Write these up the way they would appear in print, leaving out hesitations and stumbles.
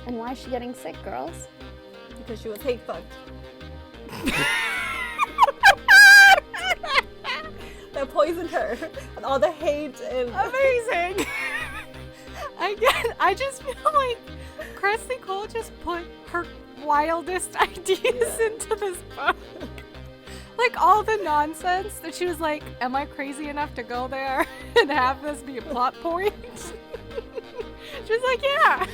And why is she getting sick, girls? Because she was hate fucked. That poisoned her. And all the hate and... Amazing! I just feel like Chris Nicole just put her wildest ideas into this book. Like all the nonsense that she was like, am I crazy enough to go there and have this be a plot point? She was like, yeah.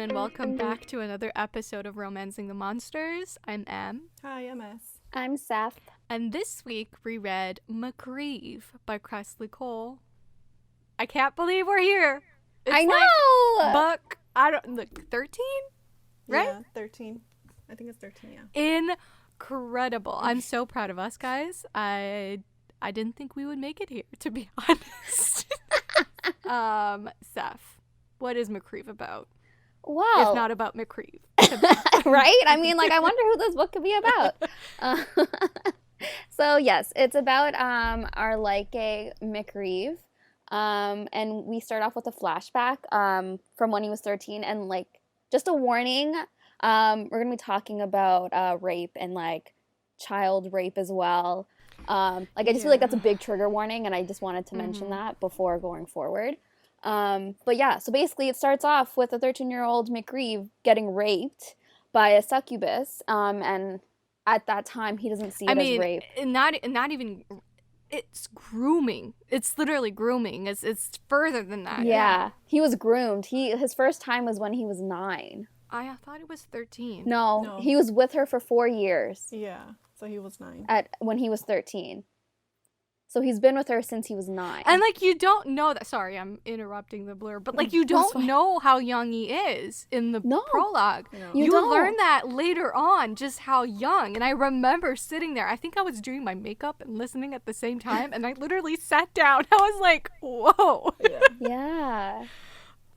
Welcome back to another episode of Romancing the Monsters. I'm Em. Hi, I'm S. I'm Seth. And this week we read MacRieve by Chris Nicole. I can't believe we're here. It's I know! Like book, 13? Right? Yeah, 13. I think it's 13, yeah. Incredible. I'm so proud of us, guys. I didn't think we would make it here, to be honest. Seth, what is MacRieve about? Well, if not about MacRieve. Right? I mean, like, I wonder who this book could be about. So, yes, it's about our lykae MacRieve. And we start off with a flashback from when he was 13. And, like, just a warning, we're going to be talking about rape and, like, child rape as well. I just feel like that's a big trigger warning, and I just wanted to mention that before going forward. But yeah, so basically it starts off with a 13-year-old MacRieve getting raped by a succubus, and at that time he doesn't see it as rape. Not even, it's grooming. It's literally grooming. It's further than that. Yeah, he was groomed. His first time was when he was 9. I thought it was 13. No, he was with her for 4 years. Yeah, so he was 9. When he was 13. So he's been with her since he was 9. And, like, you don't know that. Sorry, I'm interrupting the blur. But, like, you don't know how young he is in the prologue. No. You learn that later on, just how young. And I remember sitting there. I think I was doing my makeup and listening at the same time. And I literally sat down. I was like, whoa. Yeah.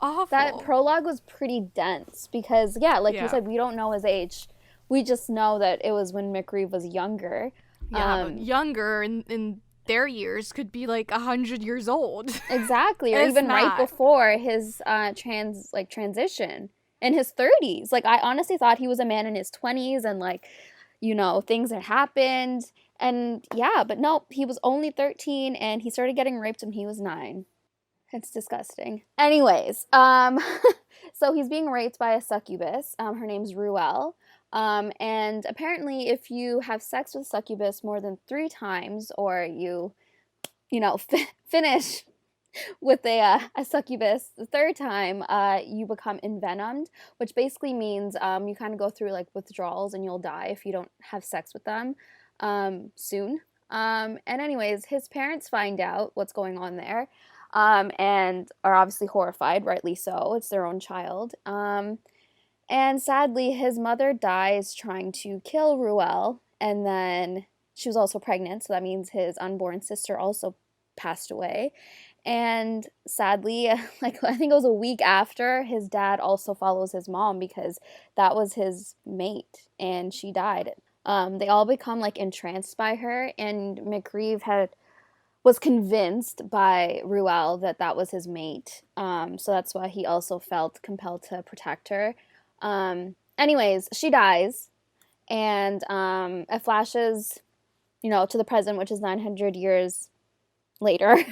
Awful. That prologue was pretty dense because, you said, we don't know his age. We just know that it was when MacRieve was younger. Yeah, but younger in their years could be like 100 years old. Exactly. Or even right before his transition in his 30s. Like, I honestly thought he was a man in his 20s and, like, you know, things had happened. And yeah, but no, he was only 13 and he started getting raped when he was 9. It's disgusting. Anyways, so he's being raped by a succubus. Her name's Ruel. And apparently if you have sex with a succubus more than 3 times, or you finish with a succubus the 3rd time, you become envenomed, which basically means you kind of go through, like, withdrawals and you'll die if you don't have sex with them soon. And anyways, his parents find out what's going on there and are obviously horrified, rightly so. It's their own child. And sadly, his mother dies trying to kill Ruel, and then she was also pregnant, so that means his unborn sister also passed away. And sadly, like, I think it was a week after, his dad also follows his mom because that was his mate, and she died. They all become, like, entranced by her, and MacRieve was convinced by Ruel that was his mate, so that's why he also felt compelled to protect her. Anyways, she dies, and it flashes, to the present, which is 900 years later.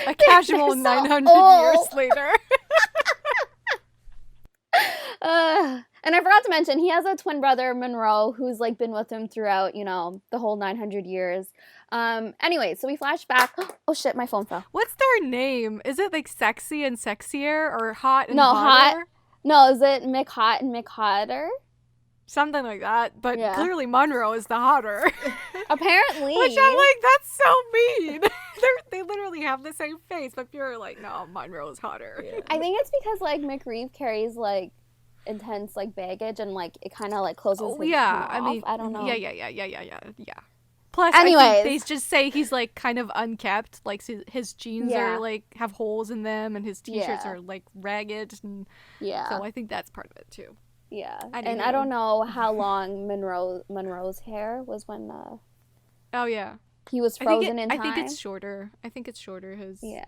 A casual 900 years later. And I forgot to mention, he has a twin brother, Monroe, who's, like, been with him throughout, the whole 900 years. Anyway, so we flash back. Oh, shit, my phone fell. What's their name? Is it, like, sexy and sexier, or hot and hotter? No, is it Mick Hot and Mick Hotter? Something like that, but clearly Monroe is the hotter. Apparently. Which I'm like, that's so mean. have the same face, but you're like, no, Monroe's hotter. Yeah. I think it's because like MacRieve carries like intense like baggage and like it kind of like closes Oh, him yeah. off. I mean, I don't know. Yeah. Plus, I Anyways. think they just say he's like kind of unkept. Like his jeans Yeah. are like have holes in them, and his t-shirts Yeah. are like ragged. And Yeah. so I think that's part of it too. Yeah. Anywho. And I don't know how long Monroe's hair was when Oh yeah. he was frozen in time. I think it's shorter. His. Yeah.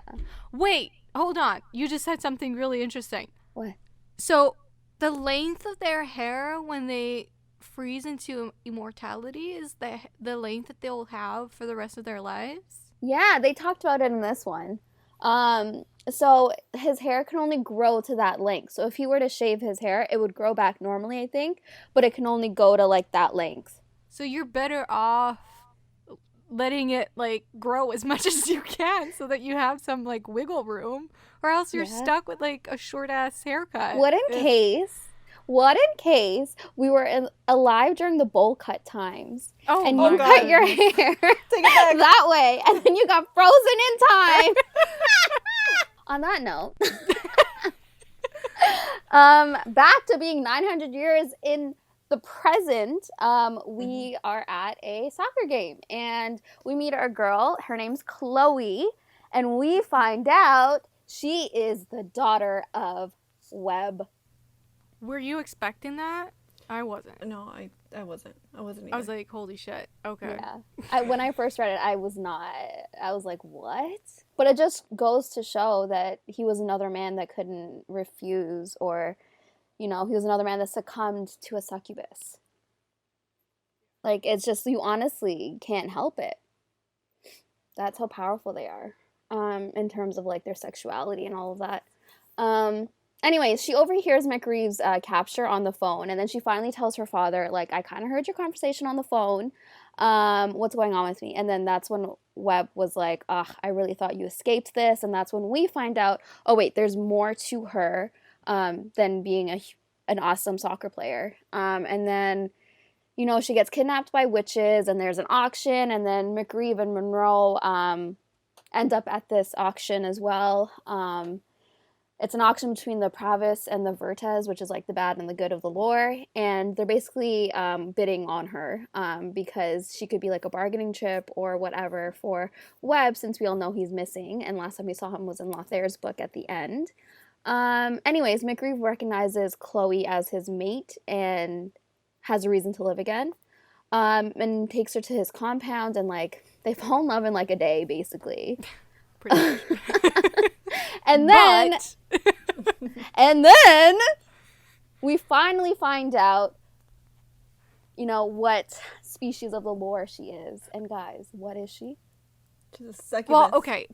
Wait, hold on. You just said something really interesting. What? So, the length of their hair when they freeze into immortality is the length that they'll have for the rest of their lives? Yeah, they talked about it in this one. So his hair can only grow to that length. So if he were to shave his hair, it would grow back normally, I think, but it can only go to like that length. So you're better off letting it like grow as much as you can so that you have some like wiggle room, or else you're stuck with like a short ass haircut. What in case we were alive during the bowl cut times and you cut your hair Take it back. that way and then you got frozen in time. On that note, back to being 900 years in the present, we are at a soccer game and we meet our girl. Her name's Chloe, and we find out she is the daughter of Webb. Were you expecting that? I wasn't. No, I wasn't. I wasn't either. I was like, holy shit. Okay. Yeah. When I first read it, I was not. I was like, what? But it just goes to show that he was another man that couldn't refuse, or, you know, he was another man that succumbed to a succubus. Like, it's just, you honestly can't help it. That's how powerful they are, in terms of, like, their sexuality and all of that. Anyways, she overhears MacRieve's capture on the phone, and then she finally tells her father, like, I kind of heard your conversation on the phone. What's going on with me? And then that's when Webb was like, ugh, I really thought you escaped this. And that's when we find out, oh, wait, there's more to her than being an awesome soccer player. And then, you know, she gets kidnapped by witches, and there's an auction, and then MacRieve and Monroe end up at this auction as well. It's an auction between the Pravis and the Vertes, which is like the bad and the good of the lore. And they're basically bidding on her because she could be like a bargaining chip or whatever for Webb, since we all know he's missing. And last time we saw him was in Lothaire's book at the end. Anyways, MacRieve recognizes Chloe as his mate and has a reason to live again. And takes her to his compound, and like they fall in love in like a day, basically. Pretty much. And then and then we finally find out, you know, what species of the lore she is. And guys, what is she? She's a succubus. Well, okay.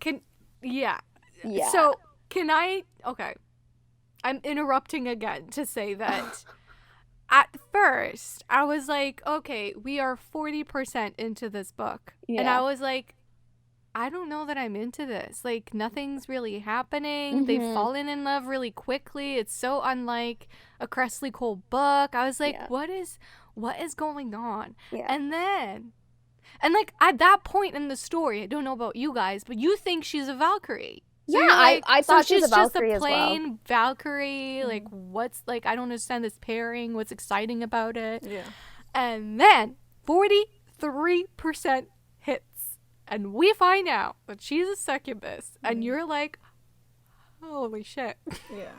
Yeah. Yeah. So, okay. I'm interrupting again to say that at first I was like, okay, we are 40% into this book. Yeah. And I was like, I don't know that I'm into this. Like, nothing's really happening. They've fallen in love really quickly. It's so unlike a Cressley Cole book. I was like, what is going on? Yeah. And like at that point in the story, I don't know about you guys, but you think she's a Valkyrie. So yeah, like, I thought so she's a Valkyrie just a as well. plain Valkyrie. Like, what's, like, I don't understand this pairing. What's exciting about it? Yeah. And then 43% hits. And we find out that she's a succubus. And you're like, holy shit. Yeah.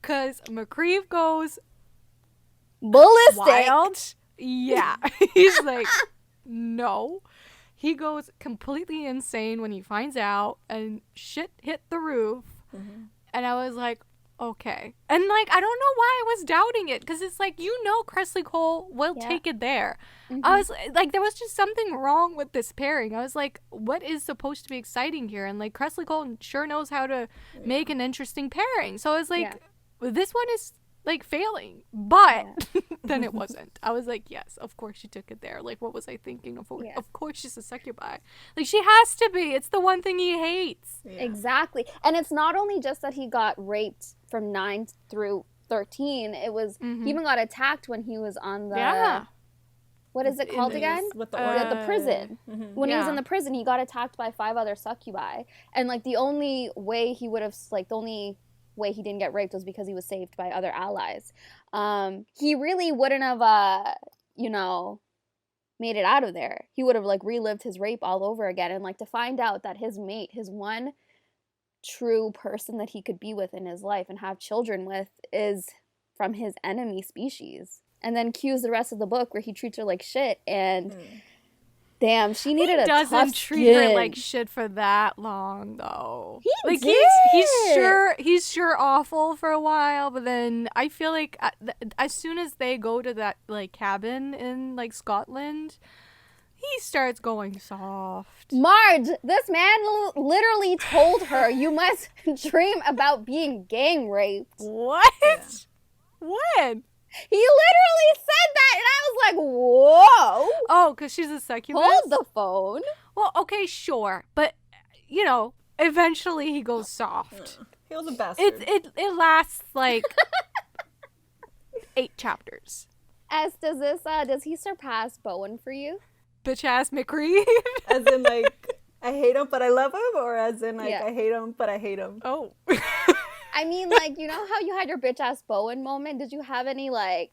Because MacRieve goes ballistic. wild. Yeah. He's like, no. He goes completely insane when he finds out, and shit hit the roof. And I was like, okay. And like, I don't know why I was doubting it, because it's like, you know, Cressley Cole will take it there. I was like, there was just something wrong with this pairing. I was like, what is supposed to be exciting here? And like, Cressley Cole sure knows how to make an interesting pairing. So I was like, this one is like failing, but then it wasn't. I was like, yes, of course she took it there. Like, what was I thinking of? Of course she's a succubi. Like, she has to be. It's the one thing he hates. Yeah. Exactly. And it's not only just that he got raped from 9 through 13. It was he even got attacked when he was on the what is it called again? With the The prison. When he was Yeah. in the prison, he got attacked by 5 other succubi, and like the only way he didn't get raped was because he was saved by other allies. He really wouldn't have made it out of there. He would have like relived his rape all over again, and like to find out that his mate, his one true person that he could be with in his life and have children with, is from his enemy species. And then cues the rest of the book where he treats her like shit, and damn, she needed a tough doesn't treat her skin. like shit for that long though. He like did. he's sure awful for a while, but then I feel like as soon as they go to that like cabin in like Scotland, he starts going soft. Marge, this man literally told her, you must dream about being gang raped. What? Yeah. When? He literally said that, and I was like, whoa. Oh, because she's a succubus? Hold the phone. Well, okay, sure. But, you know, eventually he goes soft. He was a bastard. It lasts like 8 chapters. Does he surpass Bowen for you? Bitch ass MacRieve. As in, like, I hate him, but I love him? Or as in, like, Yeah. I hate him, but I hate him? Oh. I mean, like, you know how you had your bitch ass Bowen moment? Did you have any, like,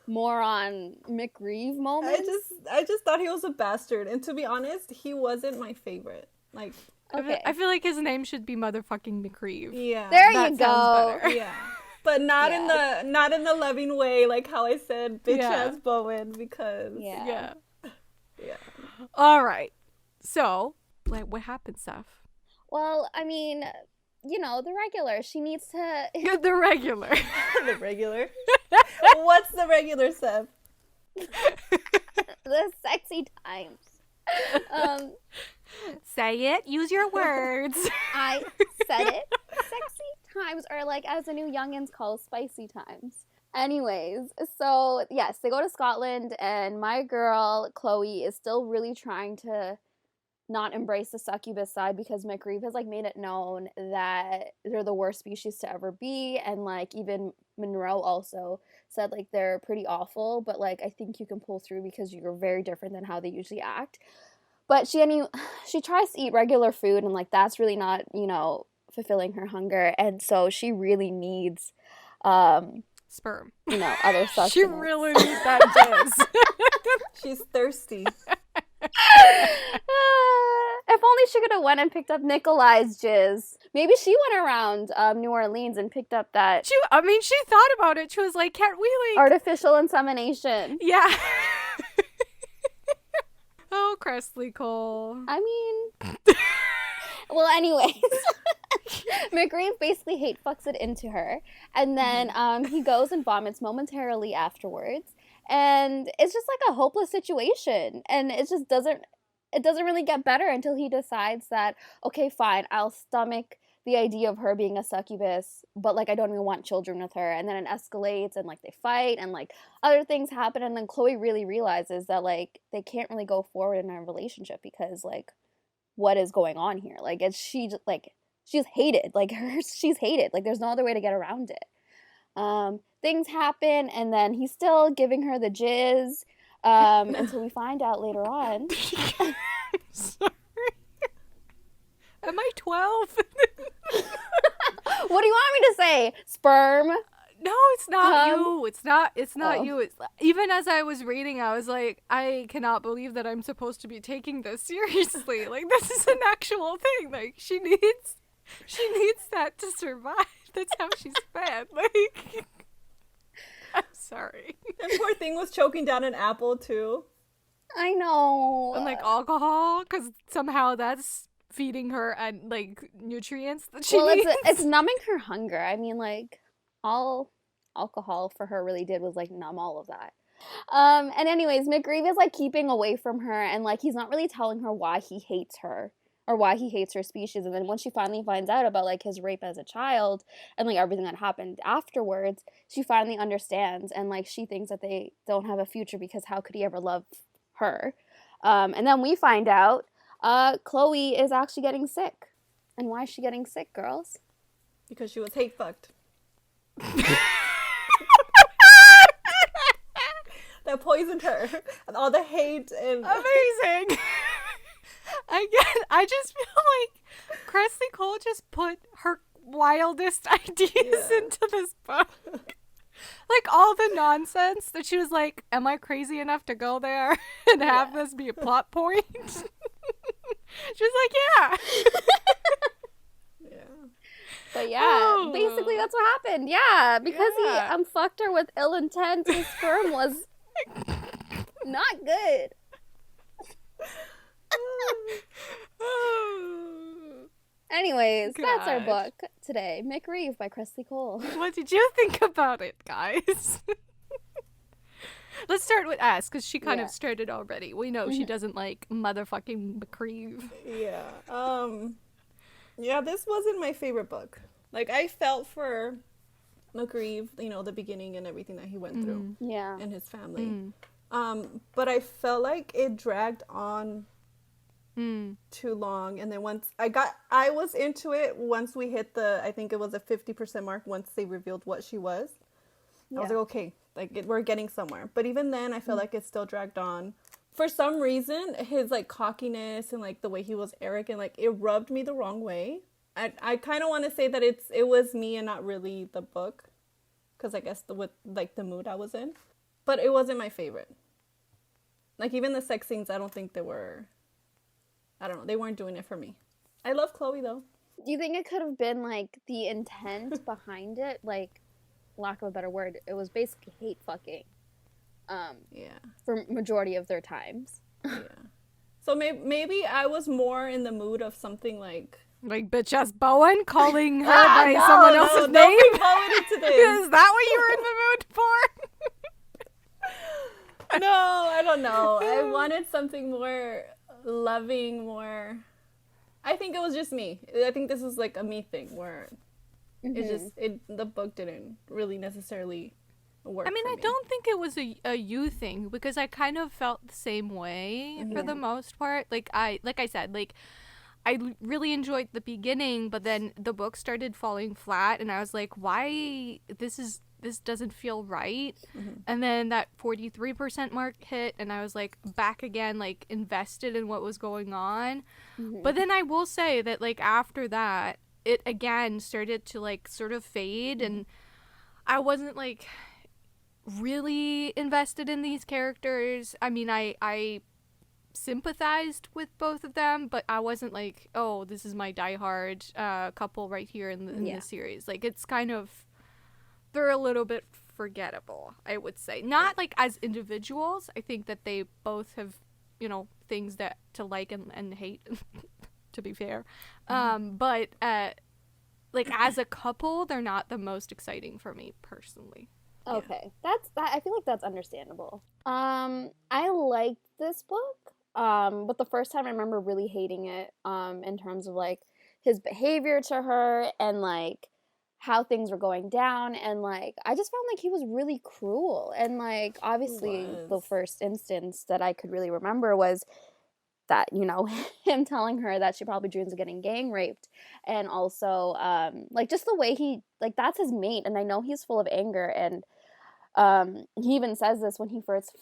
more on MacRieve moments? I just thought he was a bastard. And to be honest, he wasn't my favorite. Like, Okay. I feel like his name should be motherfucking MacRieve. yeah. There that you sounds go. better. Yeah. But not Yeah. in the loving way, like how I said bitch Yeah. ass Bowen, because Yeah. yeah. All right. So, like, what happened, Steph? Well, I mean, you know, the regular. She needs to... You're the regular. The regular. What's the regular, Seth? the sexy times. Say it. Use your words. I said it. Sexy times, or like as the new youngins call, spicy times. Anyways, so yes, they go to Scotland, and my girl Chloe is still really trying to not embrace the succubus side because MacRieve has like made it known that they're the worst species to ever be, and like even Monroe also said like they're pretty awful, but like I think you can pull through because you're very different than how they usually act. But she tries to eat regular food, and like that's really not, you know, fulfilling her hunger, and so she really needs Sperm. you know, other sustenance. She really needs that jizz. She's thirsty. If only she could have went and picked up Nikolai's jizz. Maybe she went around New Orleans and picked up that She thought about it. She was like, can't we like... artificial insemination. Yeah. Oh, Cressley Cole. I mean, well, anyways, MacRieve basically hate fucks it into her, and then he goes and vomits momentarily afterwards, and it's just like a hopeless situation, and it doesn't really get better until he decides that, okay, fine, I'll stomach the idea of her being a succubus, but like I don't even want children with her. And then it escalates, and like they fight, and like other things happen, and then Chloe really realizes that like they can't really go forward in a relationship because like what is going on here? Like she's hated, like she's hated, like there's no other way to get around it. Things happen, and then he's still giving her the jizz until we find out later on. Sorry. Am I 12? What do you want me to say? Sperm? No, it's not you. It's not Oh. you. It's even as I was reading, I was like, I cannot believe that I'm supposed to be taking this seriously. Like, this is an actual thing. Like, she needs that to survive. That's how she's fed. Like, I'm sorry. And poor thing was choking down an apple too. I know. And like alcohol, because somehow that's feeding her and like nutrients that she needs. It's numbing her hunger. I mean, like, all alcohol for her really did was like numb all of that. And anyways, MacRieve is like keeping away from her, and like he's not really telling her why he hates her or why he hates her species. And then when she finally finds out about like his rape as a child and like everything that happened afterwards, she finally understands, and like she thinks that they don't have a future because how could he ever love her? And then we find out Chloe is actually getting sick. And why is she getting sick, girls? Because she was hate fucked. that poisoned her. And all the hate and Amazing. I just feel like Cressley Cole just put her wildest ideas into this book. Like all the nonsense that she was like, am I crazy enough to go there and have this be a plot point? She was like, yeah. But yeah, basically that's what happened. Yeah, because he fucked her with ill intent, his sperm was not good. Anyways, that's our book today. MacRieve by Cressley Cole. What did you think about it, guys? Let's start with S, because she kind of started already. We know she doesn't like motherfucking MacRieve. Yeah, this wasn't my favorite book. Like, I felt for MacRieve, you know, the beginning and everything that he went through. Yeah. And his family. But I felt like it dragged on too long. And then once I was into it once we hit I think it was a 50% mark once they revealed what she was. I was like, okay, like we're getting somewhere. But even then, I felt like it still dragged on. For some reason, his like cockiness and like the way he was arrogant, like it rubbed me the wrong way. I kind of want to say that it was me and not really the book, because I guess with like the mood I was in. But it wasn't my favorite. Like even the sex scenes, I don't think they were. I don't know. They weren't doing it for me. I love Chloe though. Do you think it could have been like the intent behind it? Like, lack of a better word, it was basically hate fucking. For majority of their times. So maybe I was more in the mood of something like bitch ass Bowen calling her by someone else's name. Don't bring Bowen into this. Is that what you were in the mood for? No, I don't know. I wanted something more loving, more. I think it was just me. I think this is like a me thing where the book didn't really necessarily work. I mean, I don't think it was a you thing, because I kind of felt the same way for the most part. Like I said, like I really enjoyed the beginning, but then the book started falling flat, and I was like, why this doesn't feel right. And then that 43% mark hit, and I was like back again, like invested in what was going on. But then I will say that like after that, it again started to like sort of fade, and I wasn't like really invested in these characters. I mean, I sympathized with both of them, but I wasn't like, oh, this is my diehard couple right here in the series. Like, it's kind of, they're a little bit forgettable, I would say. Not like as individuals. I think that they both have, you know, things that to like and hate, to be fair. But like as a couple, they're not the most exciting for me personally. Okay, that's I feel like that's understandable. I liked this book, but the first time I remember really hating it. In terms of like his behavior to her and like how things were going down, and like I just found like he was really cruel. And like obviously the first instance that I could really remember was that, you know, him telling her that she probably dreams of getting gang raped, and also like just the way he, like, that's his mate, and I know he's full of anger. And he even says this when he first,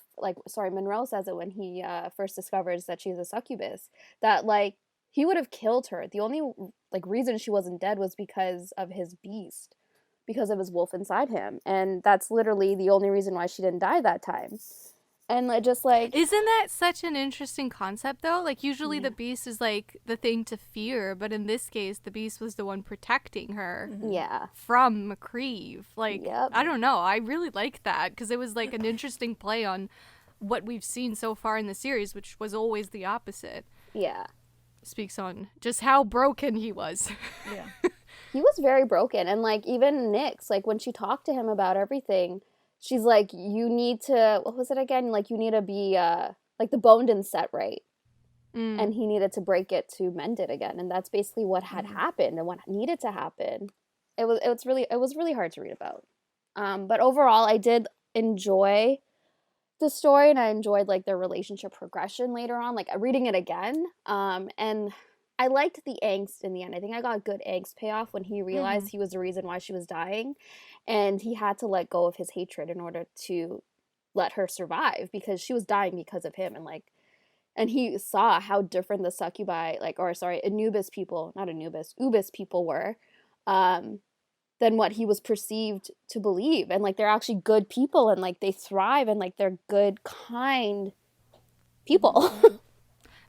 Monroe says it when he first discovers that she's a succubus, that like he would have killed her. The only like reason she wasn't dead was because of his beast, because of his wolf inside him, and that's literally the only reason why she didn't die that time. And just like, isn't that such an interesting concept though? Like usually the beast is like the thing to fear, but in this case the beast was the one protecting her from MacRieve. Like I don't know, I really liked that because it was like an interesting play on what we've seen so far in the series, which was always the opposite. Speaks on just how broken he was. He was very broken. And like even Nyx, like when she talked to him about everything, she's like, you need to, what was it again? Like, you need to be, like, the bone didn't set right. And he needed to break it to mend it again. And that's basically what had happened and what needed to happen. It was really hard to read about. But overall, I did enjoy the story, and I enjoyed, like, their relationship progression later on, like, reading it again. And I liked the angst in the end. I think I got a good angst payoff when he realized he was the reason why she was dying. And he had to let go of his hatred in order to let her survive because she was dying because of him. And he saw how different the succubi, Anubis people, not Anubis, Ubis people were, than what he was perceived to believe. And like they're actually good people, and like they thrive, and like they're good, kind people.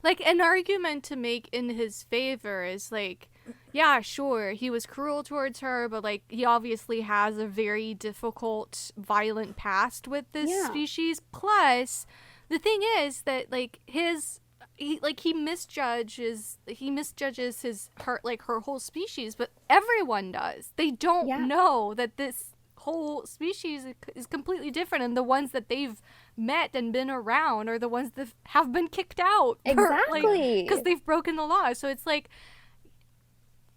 Like, an argument to make in his favor is like, yeah, sure, he was cruel towards her, but like he obviously has a very difficult, violent past with this species. Plus, the thing is that like he misjudges her whole species, but everyone does. They don't know that this whole species is completely different, and the ones that they've met and been around are the ones that have been kicked out. Exactly. Because they've broken the law. So it's like,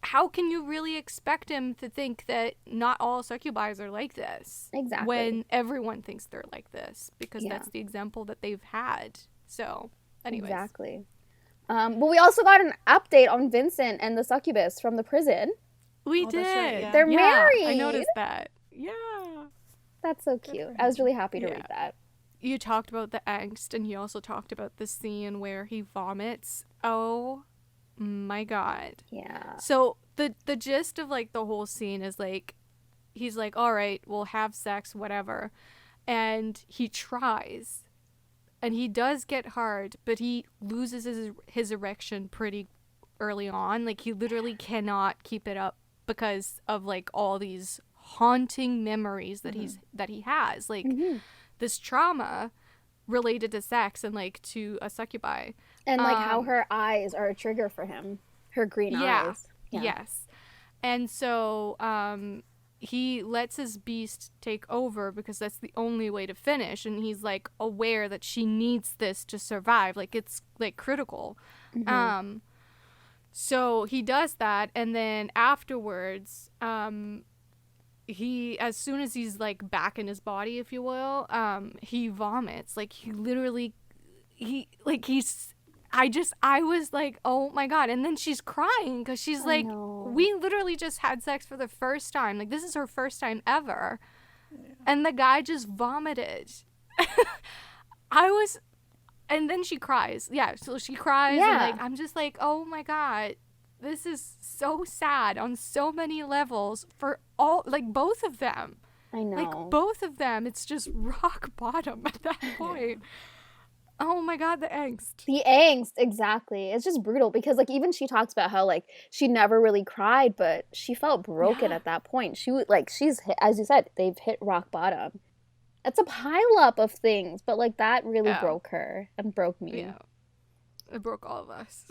how can you really expect him to think that not all succubi are like this? Exactly. When everyone thinks they're like this, because that's the example that they've had. So, anyways. Exactly. But we also got an update on Vincent and the succubus from the prison. We did. That's right, yeah. They're married. I noticed that. Yeah. That's so cute. I was really happy to read that. You talked about the angst, and you also talked about the scene where he vomits. Oh my god. Yeah. So the gist of like the whole scene is like, he's like, all right, we'll have sex, whatever. And he tries. And he does get hard, but he loses his erection pretty early on. Like, he literally cannot keep it up because of like all these haunting memories that he has. Like, this trauma related to sex and like to a succubi. And like how her eyes are a trigger for him. Her green eyes. Yeah. Yes. And so he lets his beast take over because that's the only way to finish, and he's like aware that she needs this to survive, like it's like critical. So he does that, and then afterwards he, as soon as he's like back in his body, if you will, he vomits. Like, he literally I was like, oh my god. And then she's crying because she's like, we literally just had sex for the first time. Like, this is her first time ever. Yeah. And the guy just vomited. And then she cries. Yeah, so she cries. Yeah. And like, I'm just like, oh my god. This is so sad on so many levels for all, like, both of them. I know. Like, both of them. It's just rock bottom at that point. Oh my god, the angst. The angst, exactly. It's just brutal because like even she talks about how like she never really cried, but she felt broken at that point. She's hit, as you said, they've hit rock bottom. It's a pile up of things, but like that really broke her and broke me. Yeah. It broke all of us.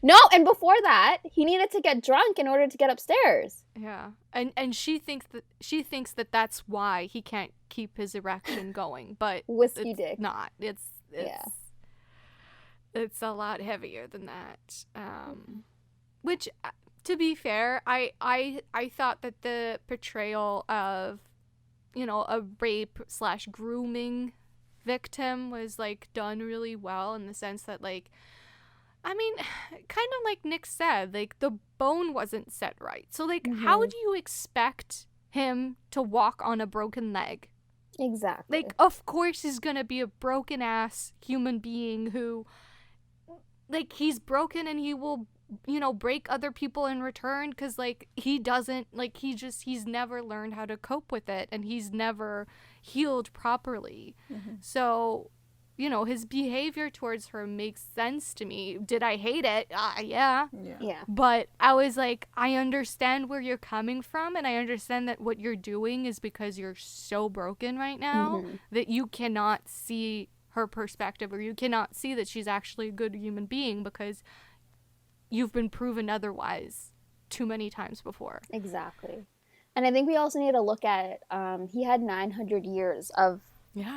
No, and before that, he needed to get drunk in order to get upstairs. Yeah, and she thinks that that's why he can't keep his erection going, but whiskey it's dick. Not. It's a lot heavier than that. Which, to be fair, I thought that the portrayal of, you know, a rape / grooming victim was like done really well, in the sense that like, I mean, kind of like Nick said, like, the bone wasn't set right. So, like, how do you expect him to walk on a broken leg? Exactly. Like, of course he's gonna be a broken-ass human being who, like, he's broken and he will, you know, break other people in return because, like, he doesn't, like, he's never learned how to cope with it, and he's never healed properly. So, you know, his behavior towards her makes sense to me. Did I hate it? Yeah. But I was like, I understand where you're coming from, and I understand that what you're doing is because you're so broken right now that you cannot see her perspective, or you cannot see that she's actually a good human being because you've been proven otherwise too many times before. Exactly. And I think we also need to look at, he had 900 years of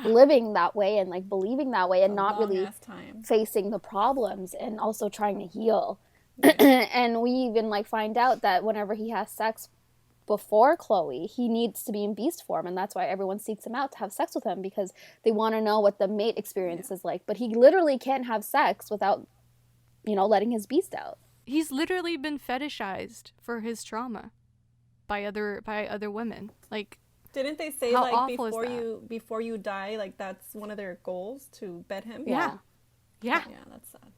living that way and like believing that way and not really facing the problems and also trying to heal. And we even like find out that whenever he has sex before Chloe, he needs to be in beast form, and that's why everyone seeks him out to have sex with him, because they want to know what the mate experience is like. But he literally can't have sex without, you know, letting his beast out. He's literally been fetishized for his trauma by other women. Like, Didn't they say How like awful is that? before you die, like that's one of their goals to bed him? Yeah. Yeah. Yeah, that's sad.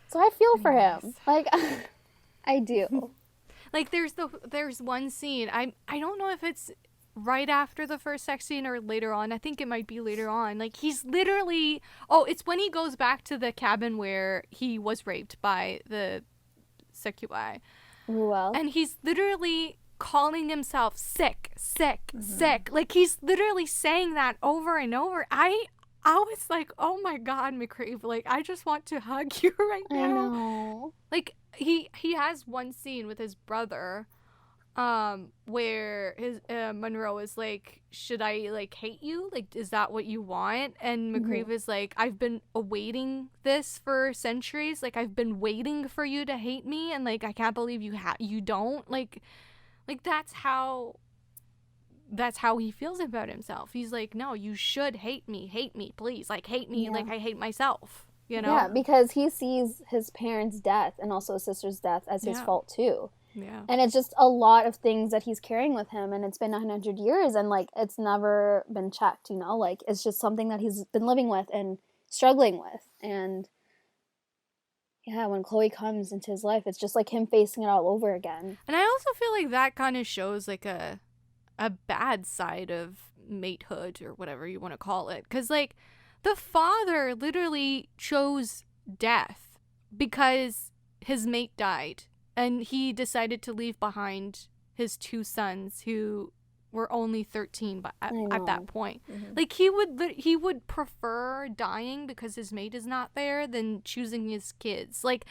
So I feel for Anyways. him. Like, I do. Like there's one scene. I don't know if it's right after the first sex scene or later on. I think it might be later on. Like he's literally it's when he goes back to the cabin where he was raped by the succubi. Well, And he's literally calling himself sick. Like he's literally saying that over and over. I was like, oh my God, MacRieve, like I just want to hug you right now. I know. Like he has one scene with his brother, where his Monroe is like, should I like hate you? Like, is that what you want? And MacRieve is like, I've been awaiting this for centuries. Like I've been waiting for you to hate me, and like I can't believe you don't. Like that's how he feels about himself. He's like, no, you should hate me, please. Like hate me like I hate myself. You know? Yeah, because he sees his parents' death and also his sister's death as his fault too. Yeah. And it's just a lot of things that he's carrying with him, and it's been 900 years, and like it's never been checked, you know? Like it's just something that he's been living with and struggling with. And yeah, when Chloe comes into his life, it's just like him facing it all over again. And I also feel like that kind of shows like a bad side of matehood or whatever you want to call it. Because like the father literally chose death because his mate died, and he decided to leave behind his two sons who were only 13 at that point. Like he would prefer dying because his mate is not there than choosing his kids. Like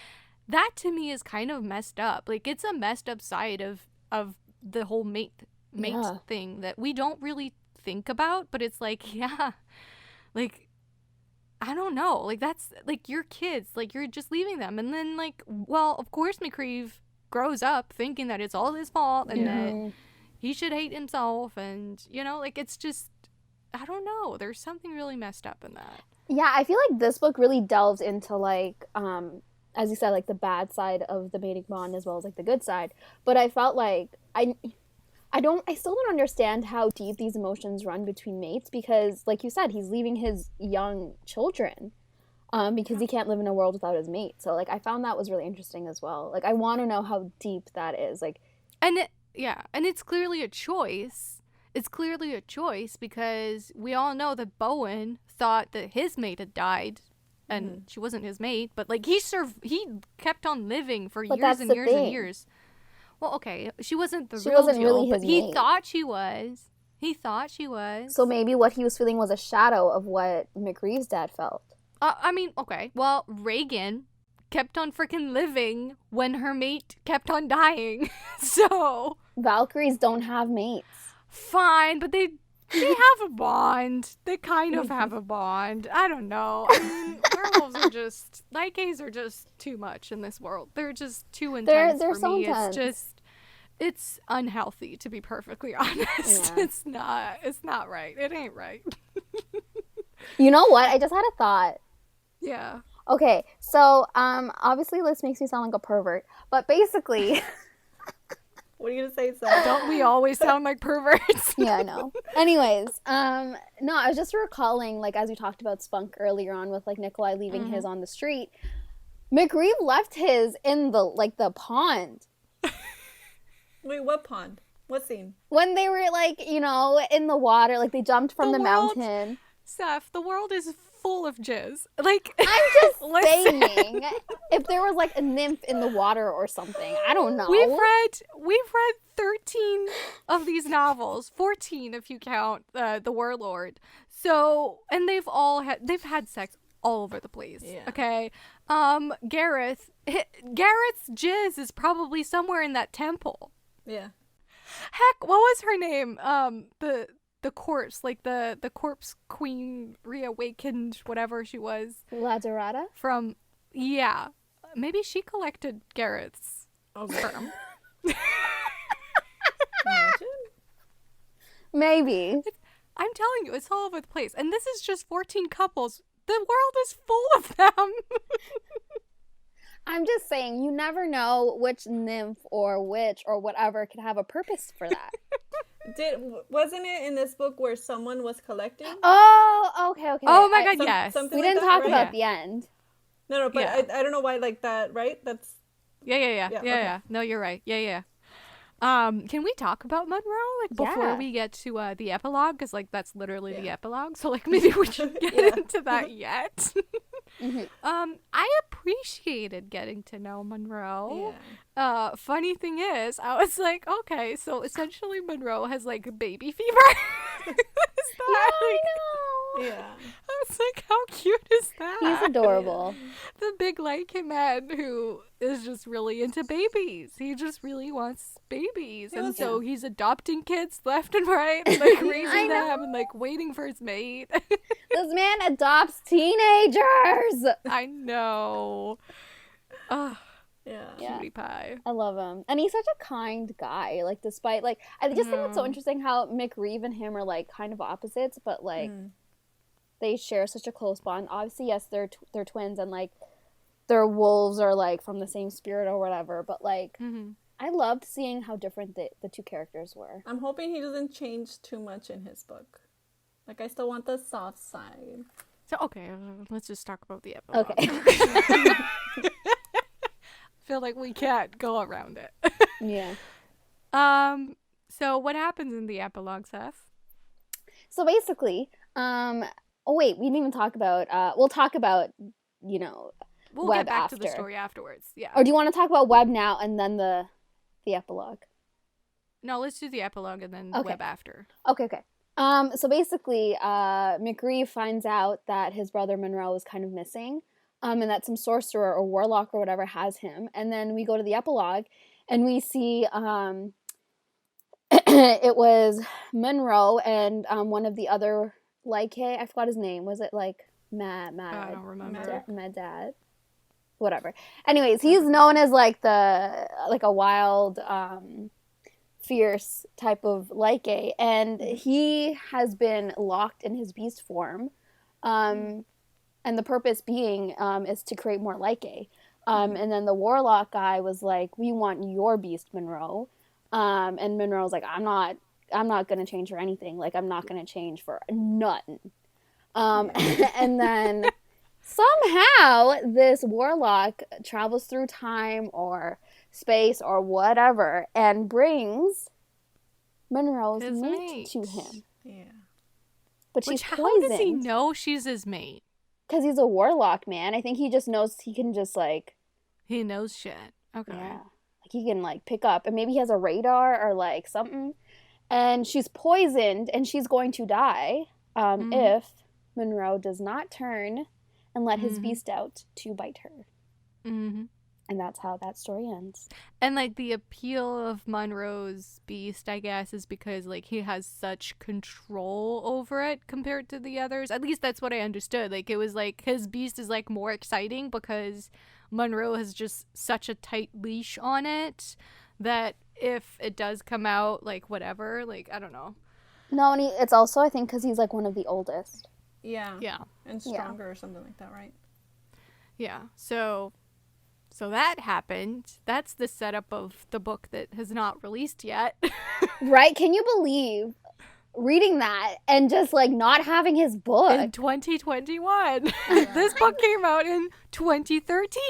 that to me is kind of messed up. Like it's a messed up side of the whole mate thing that we don't really think about, but it's like, yeah, like I don't know, like that's like your kids, like you're just leaving them. And then like, well, of course MacRieve grows up thinking that it's all his fault and that he should hate himself, and you know, like it's just, I don't know, there's something really messed up in that. Yeah, I feel like this book really delves into like as you said, like the bad side of the mating bond as well as like the good side. But I felt like I still don't understand how deep these emotions run between mates, because like you said, he's leaving his young children because he can't live in a world without his mate. So like I found that was really interesting as well. Like I want to know how deep that is. Like, and it's clearly a choice. It's clearly a choice because we all know that Bowen thought that his mate had died and she wasn't his mate, but like he kept on living for years and years and years. Well, okay, she wasn't the real Jill, really but his he mate. thought she was. He thought she was. So maybe what he was feeling was a shadow of what MacRieve's dad felt. I mean, okay. Well, Reagan kept on freaking living when her mate kept on dying. So Valkyries don't have mates. Fine, but they have a bond. They kind of have a bond. I don't know. I mean, werewolves are just, lykaes are just too much in this world. They're just too intense they're for so me. intense. It's unhealthy, to be perfectly honest. Yeah. It's not right. It ain't right. You know what? I just had a thought. Yeah. Okay, so obviously this makes me sound like a pervert, but basically What are you gonna say, Sam? Don't we always sound like perverts? yeah, I know. Anyways, no, I was just recalling, like, as we talked about Spunk earlier on with, like, Nikolai leaving his on the street. MacRieve left his in the pond. Wait, what pond? What scene? When they were, like, you know, in the water, like, they jumped from the world- mountain. Seth, the world is full of jizz. Like, I'm just listen. saying, if there was, like, a nymph in the water or something, I don't know. We've read 13 of these novels, 14 if you count The Warlord. So, and they've had sex all over the place. Yeah. Okay. Gareth's jizz is probably somewhere in that temple. Yeah. Heck, what was her name? The corpse, like the corpse queen reawakened, whatever she was. La Dorada? From, yeah. Maybe she collected Gareth's sperm. Imagine. Maybe. I'm telling you, it's all over the place. And this is just 14 couples. The world is full of them. I'm just saying, you never know which nymph or witch or whatever could have a purpose for that. Wasn't it in this book where someone was collecting? Oh, okay. Oh my god, yes. Something We like didn't that, talk right? about the end. No, but Yeah. I don't know why like that, right? That's Yeah. okay. No, you're right. Yeah. Can we talk about Monroe like before Yeah. we get to the epilogue? Because like that's literally the epilogue. So like maybe we should get into that yet. I appreciated getting to know Monroe. Yeah. Funny thing is, I was like, okay, so essentially Monroe has like baby fever. Is that, I like, know. Yeah. I was like, how cute is that? He's adorable. The big lykae man who is just really into babies. He just really wants babies. And so he's adopting kids left and right, and, like raising them and like waiting for his mate. This man adopts teenagers. I know. Ugh, Yeah. cutie pie. I love him. And he's such a kind guy. Like, despite, like, I just think it's so interesting how MacRieve and him are, like, kind of opposites, but, like, they share such a close bond. Obviously, yes, they're twins, and, like, their wolves are, like, from the same spirit or whatever, but, like, I loved seeing how different the two characters were. I'm hoping he doesn't change too much in his book. Like, I still want the soft side. So, okay, let's just talk about the epilogue. Okay. Feel like we can't go around it. Yeah. So what happens in the epilogue, Seth? So basically, oh wait, we didn't even talk about, we'll talk about, you know, We'll Webb get back after. to the story afterwards. Yeah. Or do you want to talk about Webb now and then the epilogue? No, let's do the epilogue and then Okay. Webb after. Okay. So basically, MacRieve finds out that his brother Monroe is kind of missing, and that some sorcerer or warlock or whatever has him. And then we go to the epilogue, and we see it was Monroe and one of the other lykae. I forgot his name. Was it like I don't remember. Mad Dad? Whatever. Anyways, he's known as like a wild, fierce type of lykae, and he has been locked in his beast form, and the purpose being is to create more lykae. And then the warlock guy was like, "We want your beast, Monroe," and Monroe's like, "I'm not gonna change for anything. Like, I'm not gonna change for nothing." And then somehow this warlock travels through time or space or whatever and brings Monroe's His mate mate. to him. Yeah. But Which, she's how poisoned. does he know she's his mate? Because he's a warlock, man. I think he just knows he can just, like, He knows shit. Okay. yeah. Like, he can, like, pick up. And maybe he has a radar or, like, something. And she's poisoned and she's going to die if Monroe does not turn and let his beast out to bite her. Mm-hmm. And that's how that story ends. And like the appeal of Monroe's beast, I guess, is because like he has such control over it compared to the others. At least that's what I understood. Like it was like his beast is like more exciting because Monroe has just such a tight leash on it that if it does come out, like whatever, like I don't know. No, and it's also, I think, because he's, like, one of the oldest. Yeah. Yeah. And stronger or something like that, right? Yeah. So that happened. That's the setup of the book that has not released yet. Right? Can you believe reading that and just, like, not having his book? In 2021. This book came out in 2013.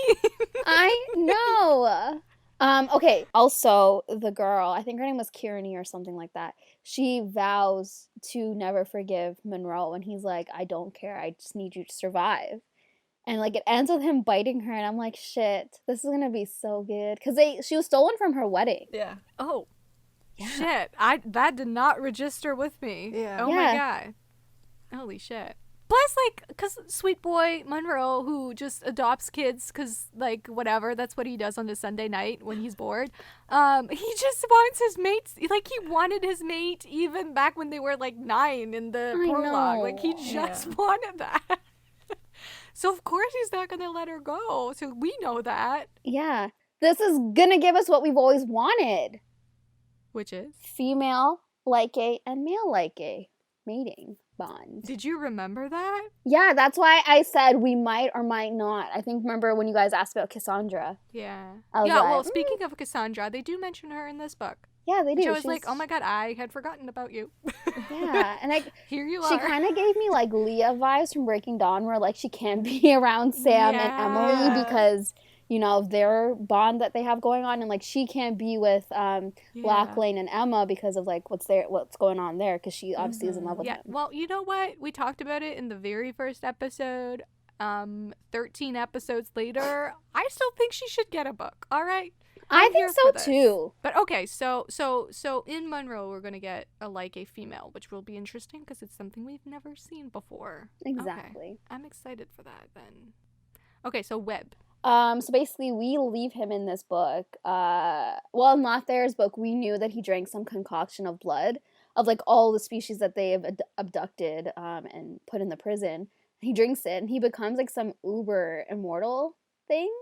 I know. Okay, also, the girl, I think her name was Kierney or something like that, she vows to never forgive Monroe, and he's like, I don't care, I just need you to survive. And, like, it ends with him biting her, and I'm like, shit, this is gonna be so good. Because she was stolen from her wedding. Yeah. Oh. Yeah. Shit. That did not register with me. Yeah. Oh my god. Holy shit. Plus, like, because sweet boy Monroe, who just adopts kids because, like, whatever, that's what he does on a Sunday night when he's bored. He just wants his mates. Like, he wanted his mate even back when they were, like, 9 in the I prologue. know. Like, he just wanted that. So, of course, he's not going to let her go. So, we know that. Yeah. This is gonna give us what we've always wanted. Which is? Female lykae and male lykae mating bond. Did you remember that? Yeah, that's why I said we might or might not. I think, remember when you guys asked about Cassandra? Yeah. I was Yeah, like, well, speaking of Cassandra, they do mention her in this book. Yeah, they Which do. I was like, oh my god, I had forgotten about you. Yeah, and like Here you she are. kind of gave me like Leah vibes from Breaking Dawn, where like she can't be around Sam and Emily Yeah. because of their bond that they have going on, and like she can't be with Lachlan and Emma because of like what's going on there, because she obviously is in love with Yeah, him. well, you know what? We talked about it in the very first episode. 13 episodes later, I still think she should get a book. All right. I I'm think here so for this. too. But okay, so in Monroe, we're gonna get a lykae female, which will be interesting because it's something we've never seen before. Exactly. Okay. I'm excited for that then. Okay, so Webb. So basically we leave him in this book. Well, not Thayer's book. We knew that he drank some concoction of blood of like all the species that they have abducted and put in the prison. He drinks it and he becomes like some uber immortal thing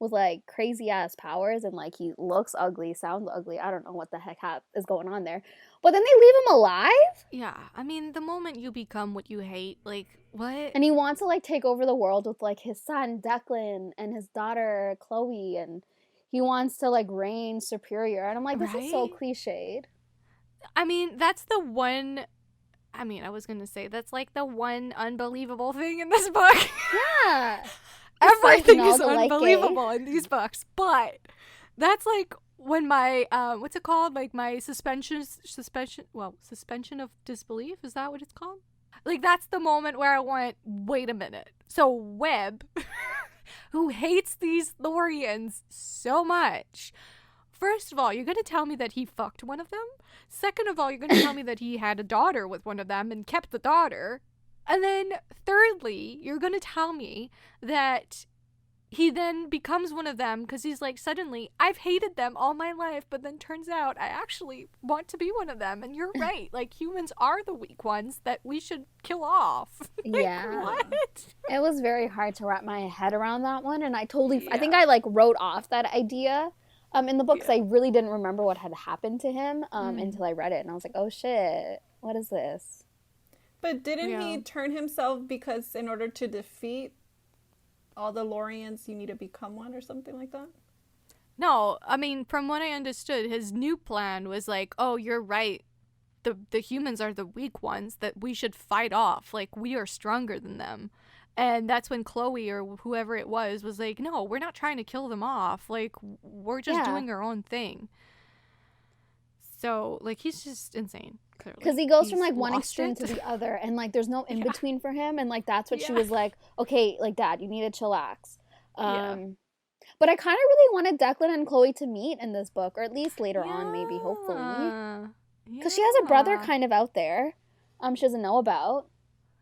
with like crazy ass powers, and like he looks ugly, sounds ugly. I don't know what the heck is going on there. But then they leave him alive? Yeah, I mean, the moment you become what you hate, like, what? And he wants to like take over the world with like his son Declan and his daughter Chloe, and he wants to like reign superior. And I'm like, this is so Right? cliched. I mean, that's the one. I mean, I was gonna say that's like the one unbelievable thing in this book. Yeah. Everything like, is the lykae. unbelievable in these books, but that's like when my what's it called? Like my suspension of disbelief, is that what it's called? Like that's the moment where I went, wait a minute. So Webb, who hates these Lorians so much, first of all, you're gonna tell me that he fucked one of them? Second of all, you're gonna tell me that he had a daughter with one of them and kept the daughter. And then thirdly, you're gonna tell me that he then becomes one of them because he's like, suddenly, I've hated them all my life, but then turns out I actually want to be one of them. And you're right. Like, humans are the weak ones that we should kill off. Like, Yeah. what? It was very hard to wrap my head around that one, and I think I like wrote off that idea in the book because I really didn't remember what had happened to him until I read it, and I was like, oh shit, what is this? But didn't he turn himself because in order to defeat all the Lorians, you need to become one or something like that? No, I mean, from what I understood, his new plan was like, oh, you're right. The humans are the weak ones that we should fight off. Like, we are stronger than them. And that's when Chloe or whoever it was like, no, we're not trying to kill them off. Like, we're just doing our own thing. So, like, he's just insane. Because he goes from like one extreme to the other, and like there's no in between for him, and like that's what she was like, okay, like Dad, you need to chillax. But I kind of really wanted Declan and Chloe to meet in this book, or at least later on, maybe, hopefully, because she has a brother kind of out there, she doesn't know about.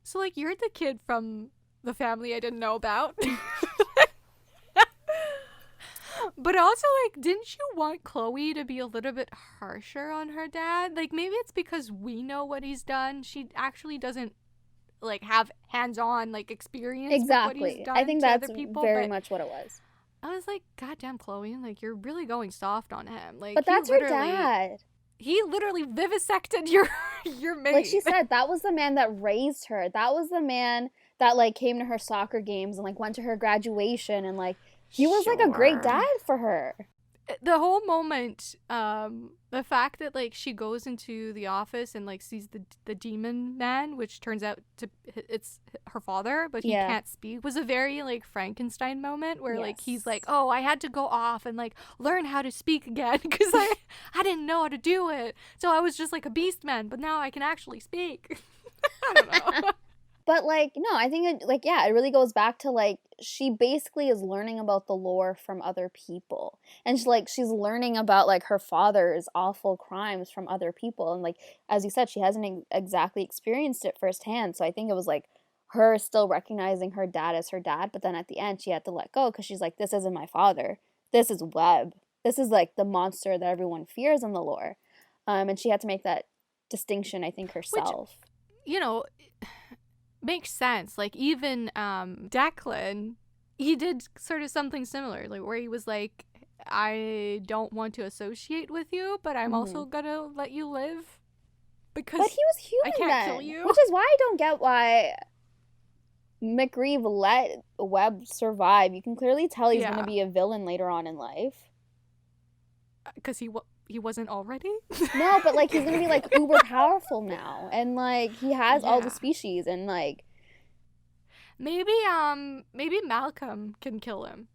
So like you're the kid from the family I didn't know about. But also, like, didn't you want Chloe to be a little bit harsher on her dad? Like, maybe it's because we know what he's done. She actually doesn't, like, have hands-on, like, experience with what he's done. I think to that's other people, very much what it was. I was like, goddamn, Chloe, like, you're really going soft on him. Like, but that's her dad. He literally vivisected your mate. Like she said, that was the man that raised her. That was the man that, like, came to her soccer games and, like, went to her graduation and, like, he was like a great dad for her. The whole moment, the fact that like she goes into the office and like sees the demon man, which turns out to it's her father, but he can't speak, was a very like Frankenstein moment where like he's like, oh, I had to go off and like learn how to speak again because I didn't know how to do it, so I was just like a beast man, but now I can actually speak. I don't know. But, like, no, I think, it really goes back to, like, she basically is learning about the lore from other people. And, she's learning about, like, her father's awful crimes from other people. And, like, as you said, she hasn't exactly experienced it firsthand. So I think it was, like, her still recognizing her dad as her dad. But then at the end, she had to let go because she's like, this isn't my father. This is Webb. This is, like, the monster that everyone fears in the lore. And she had to make that distinction, I think, herself. Which, you know... makes sense. Like even Declan, he did sort of something similar, like where he was like, I don't want to associate with you, but I'm also gonna let you live because but he was human, I can't kill you. Which is why I don't get why MacRieve let Webb survive. You can clearly tell he's gonna be a villain later on in life. Because he wasn't already. No, but like he's gonna be like uber powerful now, and like he has all the species, and like maybe Malcolm can kill him,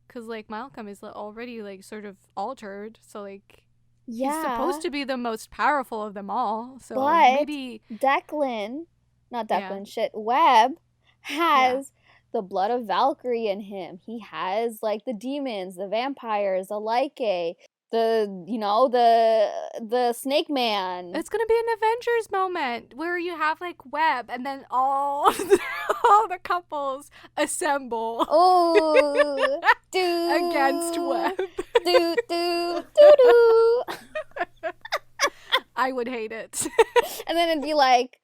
because like Malcolm is already like sort of altered, so like he's supposed to be the most powerful of them all. So but maybe Webb has the blood of Valkyrie in him. He has like the demons, the vampires, the lykae, the snake man. It's gonna be an Avengers moment where you have like Webb, and then all the couples assemble. Oh, against Webb. Do. I would hate it. And then it'd be like,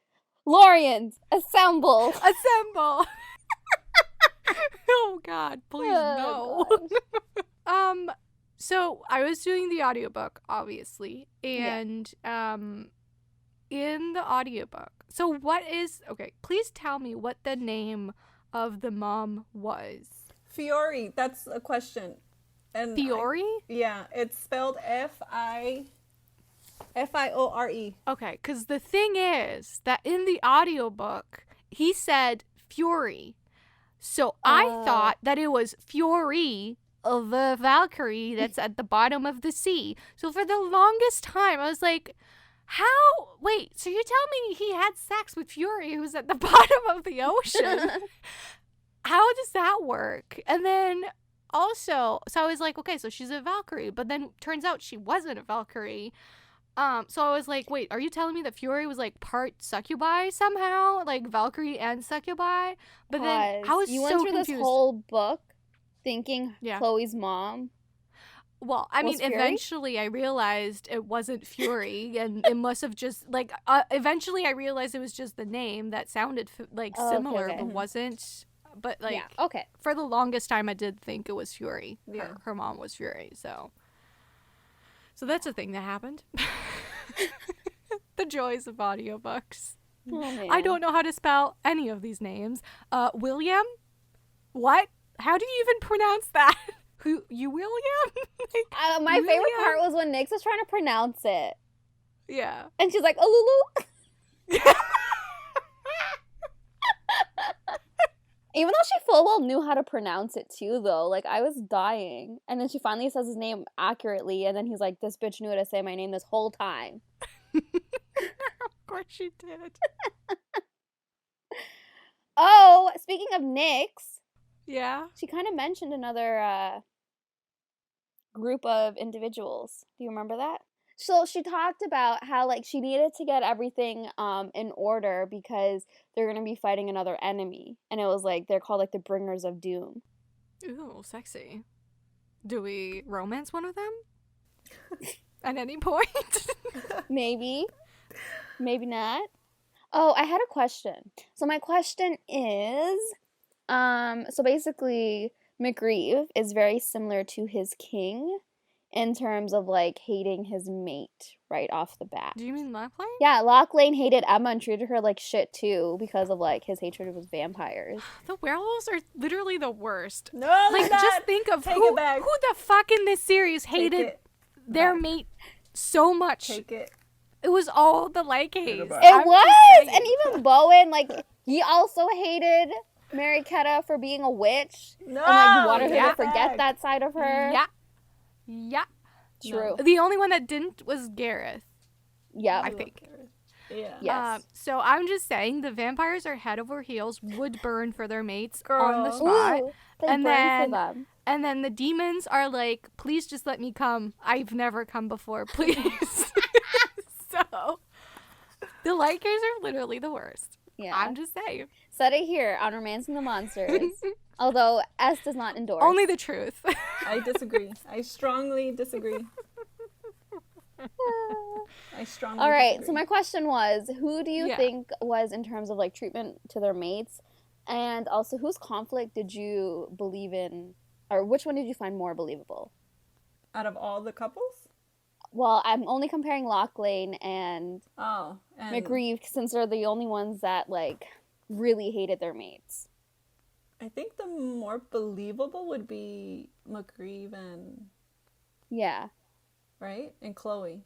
Lorians, assemble. Oh God, please no. So I was doing the audiobook, obviously, and in the audiobook. So please tell me what the name of the mom was. Fiore, that's a question. And Fiore? Yeah, it's spelled Fiore. Okay, because the thing is that in the audiobook, he said Fury. So I thought that it was Fury, the Valkyrie that's at the bottom of the sea. So for the longest time, I was like, wait, so you're telling me he had sex with Fury, who's at the bottom of the ocean? How does that work? And then also, so I was like, okay, so she's a Valkyrie, but then turns out she wasn't a Valkyrie. So I was like, wait, are you telling me that Fury was like part succubi somehow, like Valkyrie and succubi? But then I was you so went through confused. this whole book thinking Chloe's mom. Well, I mean, Fury? eventually I realized it wasn't Fury, and it must have just like. Eventually, I realized it was just the name that sounded similar, okay. but wasn't. But like, okay. For the longest time, I did think it was Fury. Yeah. Her mom was Fury. So that's a thing that happened. The joys of audiobooks. Oh, I don't know how to spell any of these names. William? What? How do you even pronounce that? Who, you William? My favorite part was when Nyx was trying to pronounce it. Yeah. And she's like, Lulu. Even though she full well knew how to pronounce it too, though. Like, I was dying. And then she finally says his name accurately, and then he's like, this bitch knew how to say my name this whole time. Of course she did. Oh, speaking of Nyx. Yeah? She kind of mentioned another group of individuals. Do you remember that? So she talked about how like she needed to get everything in order because they're going to be fighting another enemy. And it was like they're called like the Bringers of Doom. Ooh, sexy. Do we romance one of them? At any point? Maybe. Maybe not. Oh, I had a question. So my question is so basically MacRieve is very similar to his king in terms of like hating his mate right off the bat. Do you mean Lachlan? Yeah, Lachlan hated Emma and treated her like shit too because of like his hatred of vampires. The werewolves are literally the worst. No, like just think of who the fuck in this series hated their mate so much. Take it. It was all the lykaes. It was, and even Bowen, like he also hated Mariquetta for being a witch. No, and like he wanted her to forget that side of her. Yeah. True. The only one that didn't was Gareth. Yeah. I think. Yeah. Yes. So I'm just saying the vampires are head over heels, would burn for their mates Girl. on the spot. Ooh, they burn for them. And then the demons are like, please just let me come. I've never come before, please. So the lykaes are literally the worst. Yeah. I'm just saying. Said it here on Romancing the Monsters. Although S does not endorse. Only the truth. I disagree. I strongly disagree. All right, so my question was, who do you think was in terms of like treatment to their mates? And also, whose conflict did you believe in, or which one did you find more believable? Out of all the couples? Well, I'm only comparing Lachlan and MacRieve since they're the only ones that like really hated their mates. I think the more believable would be MacRieve and... Yeah. right? And Chloe.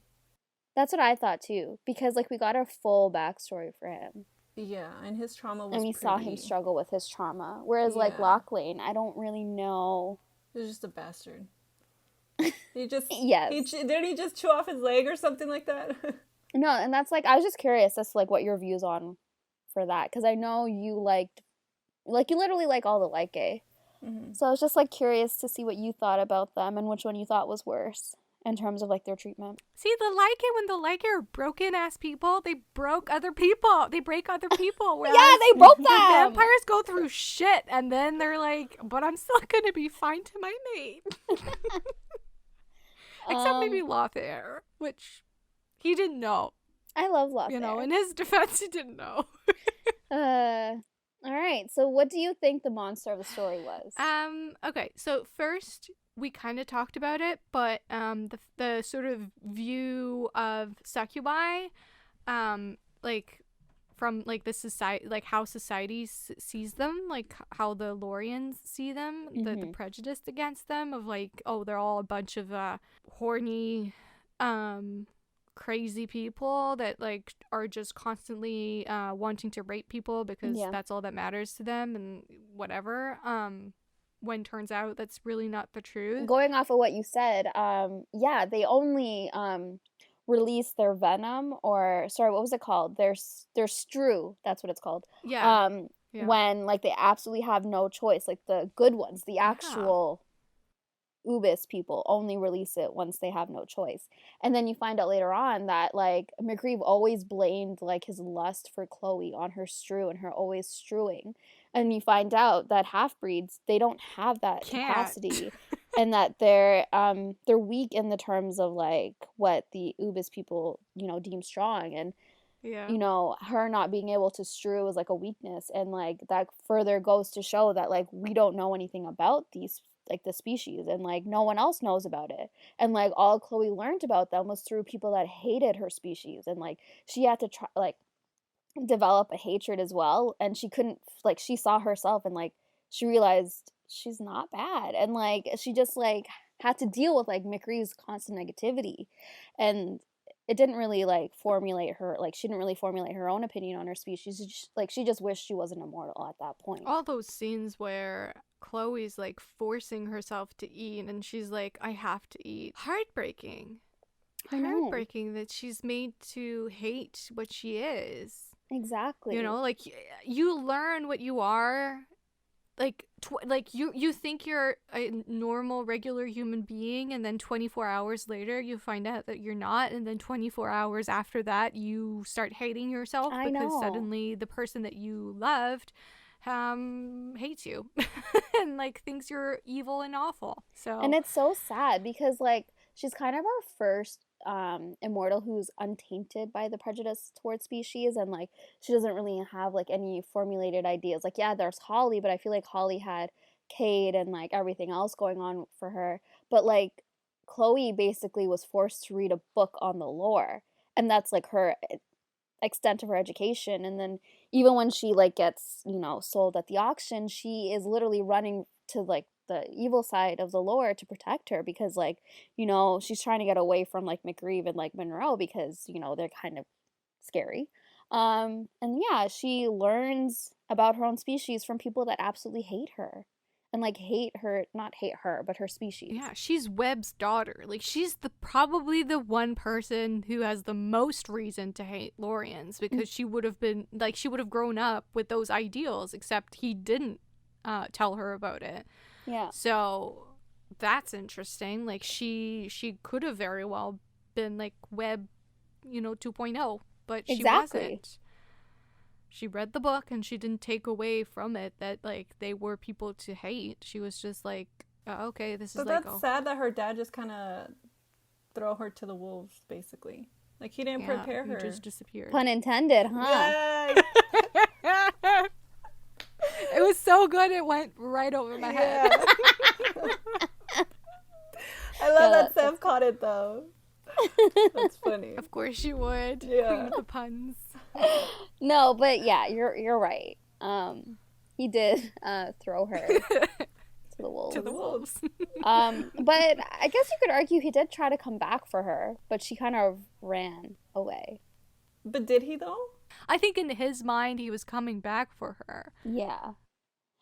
That's what I thought too, because like we got a full backstory for him. Yeah, and his trauma was and we pretty... saw him struggle with his trauma. Whereas like Yeah. Lachlan, I don't really know. He was just a bastard. He just... Yes. Didn't he just chew off his leg or something like that? No, and that's like, I was just curious as to like what your views on for that, because I know you liked, like you literally like all the lykae. So I was just like curious to see what you thought about them and which one you thought was worse in terms of like their treatment. See, the lykae, when the lykae are broken ass people, they broke other people. They break other people. Yeah, they broke them. The vampires go through shit, and then they're like, but I'm still gonna be fine to my mate. Except maybe Lothair, which he didn't know. I love Lothair. You know, in his defense, he didn't know. All right. So what do you think the monster of the story was? Okay. So first, we kind of talked about it, but the sort of view of succubi, like from like the society, like how society sees them, like how the Lorians see them, the prejudice against them of like, oh, they're all a bunch of horny, crazy people that like are just constantly wanting to rape people because that's all that matters to them and whatever. When turns out that's really not the truth. Going off of what you said, they only release their venom, or sorry, what was it called? Their strew, that's what it's called. When like they absolutely have no choice. Like the good ones, the actual ubis people only release it once they have no choice. And then you find out later on that like MacRieve always blamed like his lust for Chloe on her strew and her always strewing. And you find out that half-breeds, they don't have that capacity and that they're weak in the terms of like what the ubis people, you know, deem strong. And you know, her not being able to strew is like a weakness, and like that further goes to show that like we don't know anything about these, like the species, and like no one else knows about it, and like all Chloe learned about them was through people that hated her species, and like she had to try like develop a hatred as well, and she couldn't, like she saw herself and like she realized she's not bad, and like she just like had to deal with like MacRieve's constant negativity, and it didn't really like formulate her, like she didn't really formulate her own opinion on her species. She just wished she wasn't immortal at that point. All those scenes where Chloe's like forcing herself to eat and she's like, I have to eat. Heartbreaking that she's made to hate what she is. Exactly. You know, like you learn what you are, like you think you're a normal regular human being, and then 24 hours later you find out that you're not, and then 24 hours after that you start hating yourself because suddenly the person that you loved hates you and like thinks you're evil and awful. So, and it's so sad because like she's kind of our first immortal who's untainted by the prejudice towards species, and like she doesn't really have like any formulated ideas. Like there's Holly, but I feel like Holly had Cade and like everything else going on for her, but like Chloe basically was forced to read a book on the lore, and that's like her extent of her education. And then even when she like gets, you know, sold at the auction, she is literally running to like the evil side of the lore to protect her, because like, you know, she's trying to get away from like MacRieve and like Monroe because, you know, they're kind of scary. And she learns about her own species from people that absolutely hate her, and like not hate her, but her species. Yeah, she's Webb's daughter. Like she's probably the one person who has the most reason to hate Lorians, because she would have grown up with those ideals, except he didn't tell her about it. Yeah. So that's interesting. Like she could have very well been like Webb, you know, 2.0, but she wasn't. She read the book and she didn't take away from it that like they were people to hate. She was just like, oh, okay, this is like. But that's sad that her dad just kind of throw her to the wolves, basically. Like he didn't prepare her. He just disappeared. Pun intended, huh? Yes. It was so good it went right over my head. I love that Sam caught it though. That's funny. Of course you would. Yeah. Queen of the puns. No, but yeah, you're right. He did throw her to the wolves. To the wolves. But I guess you could argue he did try to come back for her, but she kind of ran away. But did he though? I think in his mind he was coming back for her. Yeah.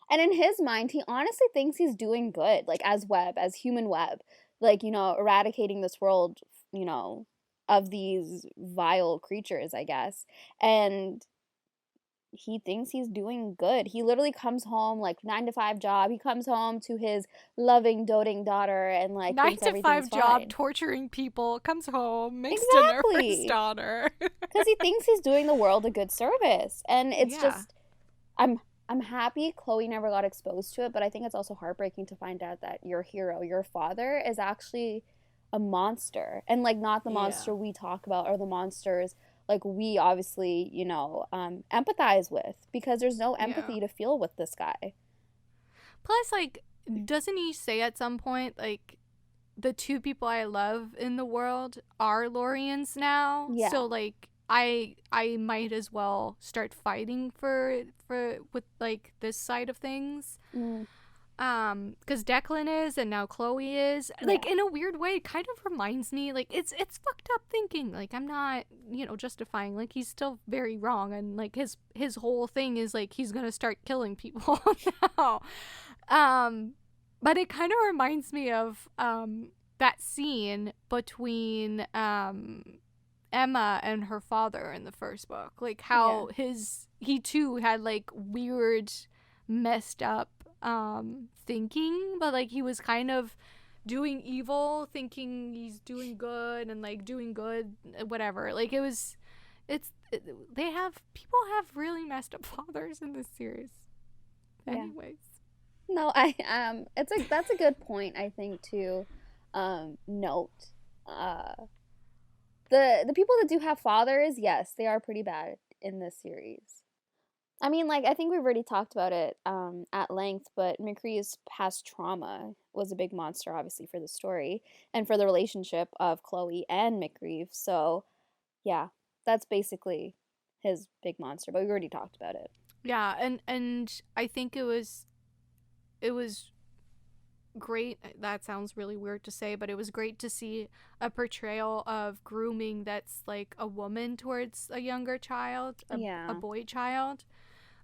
And in his mind, he honestly thinks he's doing good, like as Webb, as human Webb, like, eradicating this world, of these vile creatures, I guess. And he thinks he's doing good. He literally comes home, like 9-to-5 job. He comes home to his loving, doting daughter and like 9-to-5 job, fine. torturing people, comes home, makes Exactly. dinner for his daughter. Because he thinks he's doing the world a good service. And it's just, I'm happy Chloe never got exposed to it, but I think it's also heartbreaking to find out that your hero, your father, is actually a monster. And like not the monster we talk about, or the monsters like we obviously, empathize with, because there's no empathy to feel with this guy. Plus, like, doesn't he say at some point, like, the two people I love in the world are Lorians now? Yeah. So, like, I might as well start fighting for with, like, this side of things. Because Declan is, and now Chloe is. Like, in a weird way, it kind of reminds me, like, it's fucked up thinking. Like, I'm not, justifying. Like, he's still very wrong, and, like, his whole thing is, like, he's gonna start killing people now. But it kind of reminds me of, that scene between, Emma and her father in the first book. Like, how he too had, like, weird, messed up, thinking, but like he was kind of doing evil, thinking he's doing good, and like doing good, whatever. Like people have really messed up fathers in this series. Anyways. No, that's a good point, I think, to note. The people that do have fathers, yes, they are pretty bad in this series. I mean, like, I think we've already talked about it at length, but MacRieve's past trauma was a big monster, obviously, for the story and for the relationship of Chloe and MacRieve. So, yeah, that's basically his big monster, but we already talked about it. Yeah, and I think it was great. That sounds really weird to say, but it was great to see a portrayal of grooming that's like a woman towards a younger child, a boy child.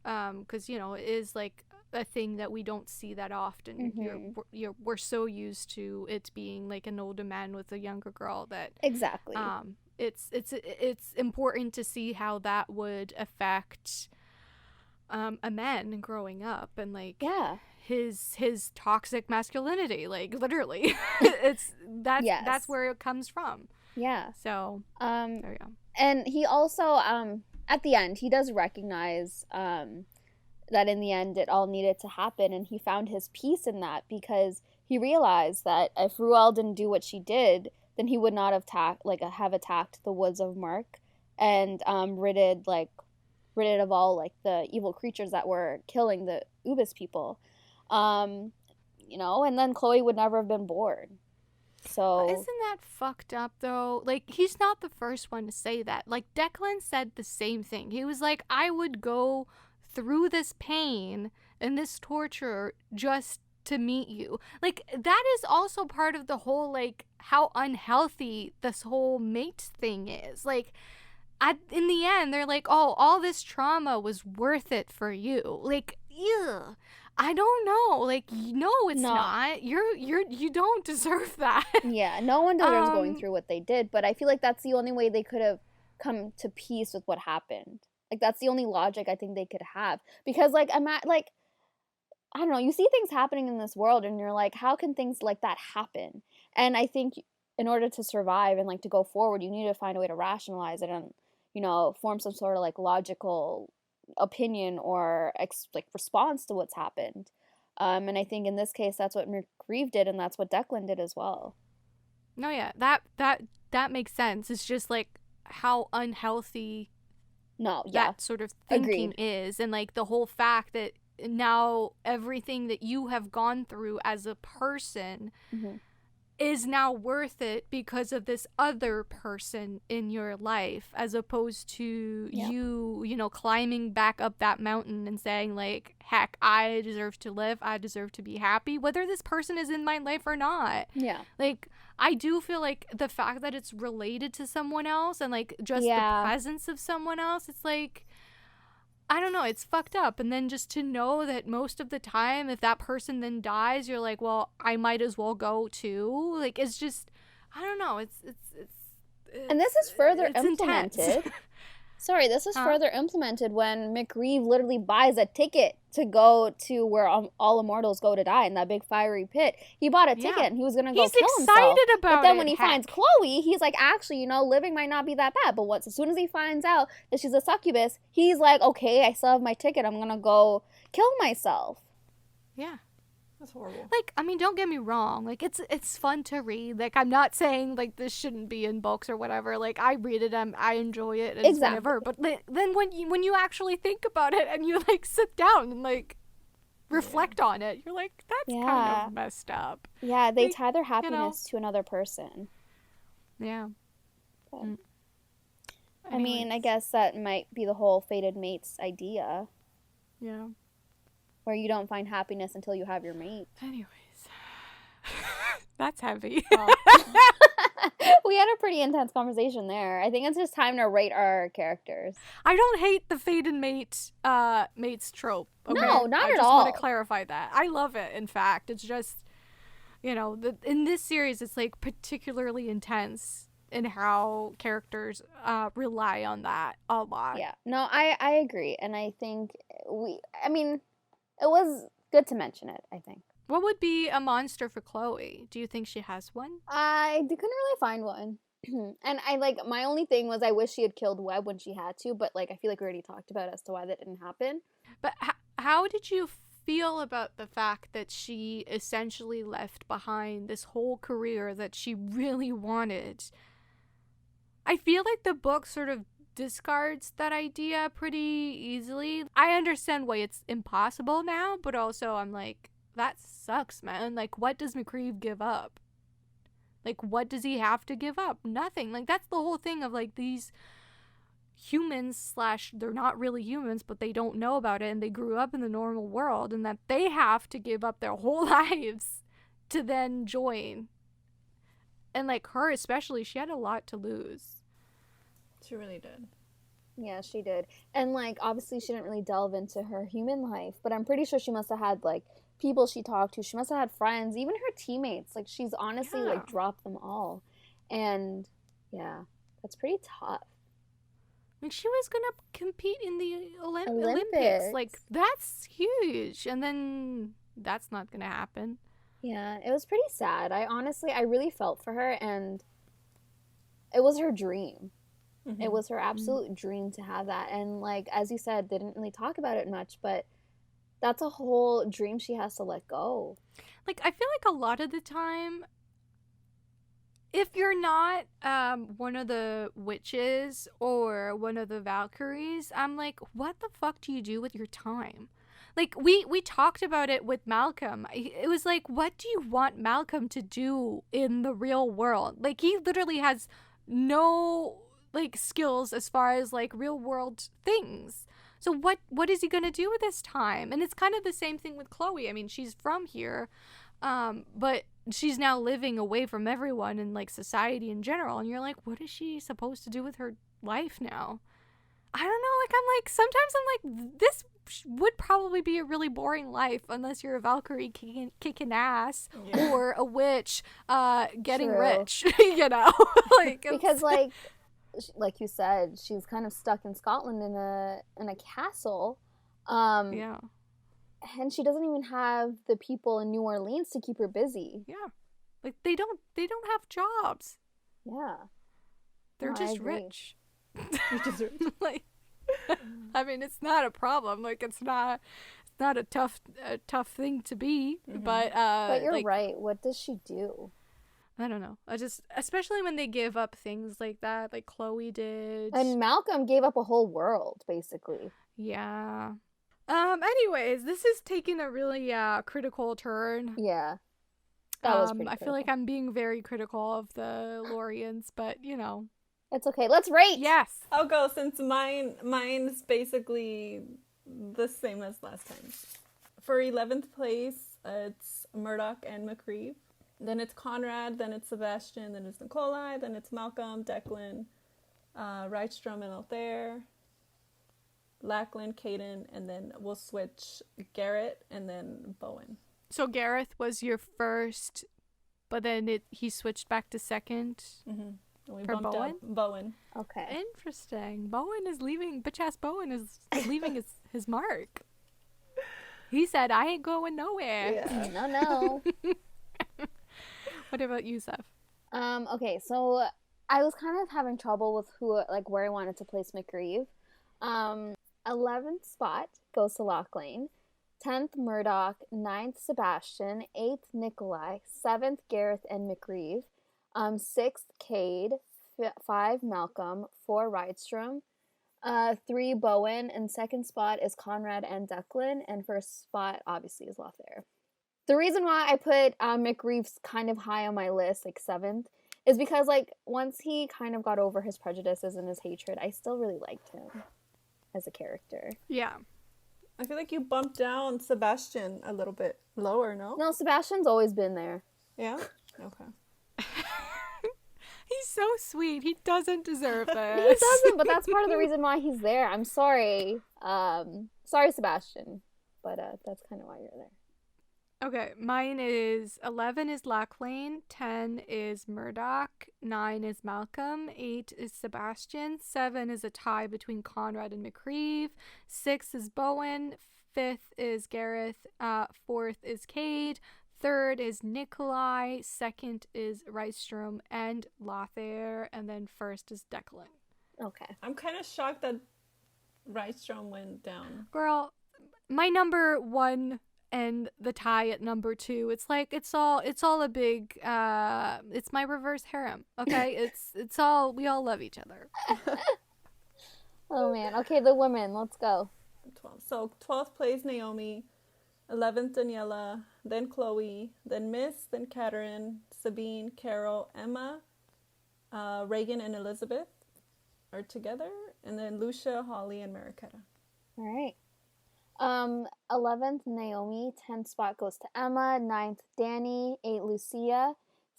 Because it is like a thing that we don't see that often. We're so used to it being like an older man with a younger girl that exactly. It's important to see how that would affect a man growing up, and like his toxic masculinity, like literally. That's where it comes from. Yeah. So there we go. And he also at the end, he does recognize that in the end it all needed to happen, and he found his peace in that, because he realized that if Ruel didn't do what she did, then he would not have attacked the woods of Mark and ridded of all like the evil creatures that were killing the Ubis people, and then Chloe would never have been born. So but isn't that fucked up though? Like, he's not the first one to say that. Like, Declan said the same thing. He was like, I would go through this pain and this torture just to meet you. Like, that is also part of the whole, like, how unhealthy this whole mate thing is. Like, in the end, they're like, oh, all this trauma was worth it for you. Like, ew. I don't know. Like, no, it's not. You don't deserve that. Yeah, no one deserves going through what they did, but I feel like that's the only way they could have come to peace with what happened. Like, that's the only logic I think they could have. Because, like, I don't know, you see things happening in this world, and you're like, how can things like that happen? And I think in order to survive and, like, to go forward, you need to find a way to rationalize it and, form some sort of, like, logical opinion or response to what's happened, and I think in this case that's what MacRieve did, and that's what Declan did as well. No, yeah, that makes sense. It's just like how unhealthy that sort of thinking is, and like the whole fact that now everything that you have gone through as a person is now worth it because of this other person in your life, as opposed to you know, climbing back up that mountain and saying like, heck, I deserve to live, I deserve to be happy, whether this person is in my life or not. Yeah. Like, I do feel like the fact that it's related to someone else and like just the presence of someone else, it's like, I don't know, it's fucked up. And then just to know that most of the time, if that person then dies, you're like, well, I might as well go too. Like, it's just, I don't know, it's and this is further it's implemented. Sorry, this is further implemented when MacRieve literally buys a ticket to go to where all immortals go to die, in that big fiery pit. He bought a ticket and he was gonna go kill himself. He's excited about it. But then when he finds Chloe, he's like, actually, you know, living might not be that bad. But as soon as he finds out that she's a succubus, he's like, okay, I still have my ticket. I'm gonna go kill myself. Yeah. That's horrible. Like, I mean, don't get me wrong. Like, it's fun to read. Like, I'm not saying, like, this shouldn't be in books or whatever. Like, I read it, I enjoy it, and whatever. But then when you actually think about it and you, like, sit down and, like, reflect on it, you're like, that's kind of messed up. Yeah, they tie their happiness to another person. Yeah. But, I mean, I guess that might be the whole fated mates idea. Yeah. Where you don't find happiness until you have your mate. Anyways. That's heavy. We had a pretty intense conversation there. I think it's just time to rate our characters. I don't hate the fated mates trope. Okay? No, not at all. I just want to clarify that. I love it, in fact. It's just, you know, in this series, it's like particularly intense in how characters rely on that a lot. Yeah. No, I agree. And I think it was good to mention it, I think. What would be a monster for Chloe? Do you think she has one? I couldn't really find one. And my only thing was I wish she had killed Webb when she had to, but like I feel like we already talked about as to why that didn't happen. But how did you feel about the fact that she essentially left behind this whole career that she really wanted? I feel like the book sort of discards that idea pretty easily. I understand why it's impossible now, but also I'm like, that sucks, man. Like, what does MacRieve give up? Like, what does he have to give up? Nothing. Like, that's the whole thing of, like, these humans / they're not really humans, but they don't know about it, and they grew up in the normal world, and that they have to give up their whole lives to then join. And, like, her especially, she had a lot to lose. She really did. Yeah, she did. And, like, obviously she didn't really delve into her human life, but I'm pretty sure she must have had, like, people she talked to. She must have had friends, even her teammates. Like, she's honestly, like, dropped them all. And, yeah, that's pretty tough. Like, she was going to compete in the Olympics. Like, that's huge. And then that's not going to happen. Yeah, it was pretty sad. I really felt for her, and it was her dream. Mm-hmm. It was her absolute dream to have that. And, like, as you said, they didn't really talk about it much, but that's a whole dream she has to let go. Like, I feel like a lot of the time, if you're not one of the witches or one of the Valkyries, I'm like, what the fuck do you do with your time? Like, we talked about it with Malcolm. It was like, what do you want Malcolm to do in the real world? Like, he literally has no, like, skills as far as, like, real world things. So what is he going to do with his time? And it's kind of the same thing with Chloe. I mean, she's from here, but she's now living away from everyone and, like, society in general. And you're like, what is she supposed to do with her life now? I don't know. Sometimes I'm like, this would probably be a really boring life unless you're a Valkyrie kicking ass or a witch getting rich, you know? Like, because, like you said, she's kind of stuck in Scotland in a castle. And she doesn't even have the people in New Orleans to keep her busy. Yeah. Like, they don't have jobs. Yeah. They're just rich. They're just rich. Like, I mean, it's not a problem. Like, it's not a tough thing to be. Mm-hmm. But you're right. What does she do? I don't know. Especially when they give up things like that, like Chloe did. And Malcolm gave up a whole world, basically. Yeah. Anyways, this is taking a really critical turn. Yeah. That was pretty I feel like critical. I'm being very critical of the Lorians, but It's okay. Let's rate. Yes. I'll go since mine's basically the same as last time. For 11th place, it's Murdoch and MacRieve. Then it's Conrad, then it's Sebastian, then it's Nikolai, then it's Malcolm, Declan, Rydstrom and Altair, Lachlan, Caden, and then we'll switch Garrett and then Bowen. So Gareth was your first, but then he switched back to second. Mm-hmm. And we For bumped Bowen? up Bowen. Okay. Interesting. Bowen is leaving. Bitch-ass Bowen is leaving his mark. He said, I ain't going nowhere. Yeah. No. What about you, Seth? Okay, so I was kind of having trouble with where I wanted to place MacRieve. 11th spot goes to Lachlan. 10th Murdoch, 9th Sebastian, 8th Nikolai, 7th Gareth and MacRieve, 6th Cade, 5 Malcolm, 4 Rydstrom, 3 Bowen, and second spot is Conrad and Declan, and first spot obviously is Lothair. The reason why I put MacRieve's kind of high on my list, like 7th, is because once he kind of got over his prejudices and his hatred, I still really liked him as a character. Yeah. I feel like you bumped down Sebastian a little bit lower, no? No, Sebastian's always been there. Yeah? Okay. He's so sweet. He doesn't deserve this. He doesn't, but that's part of the reason why he's there. I'm sorry. Sorry, Sebastian. But that's kind of why you're there. Okay, mine is 11 is Lachlan, 10 is Murdoch, 9 is Malcolm, 8 is Sebastian, 7 is a tie between Conrad and MacRieve, 6 is Bowen, 5th is Gareth, 4th is Cade, 3rd is Nikolai, 2nd is Rydstrom and Lothair, and then 1st is Declan. Okay. I'm kind of shocked that Rydstrom went down. Girl, my number 1 and the tie at number 2, it's all a big it's my reverse harem, okay? it's all, we all love each other. Oh man. Okay, the women, let's go. 12. So 12th place Naomi, 11th Daniela, then Chloe, then Miss, then Catherine, Sabine, Carol, Emma, Reagan and Elizabeth are together, and then Lucia, Holly, and Mariquetta. All right. 11th Naomi, 10th spot goes to Emma, 9th Danny, 8th Lucia,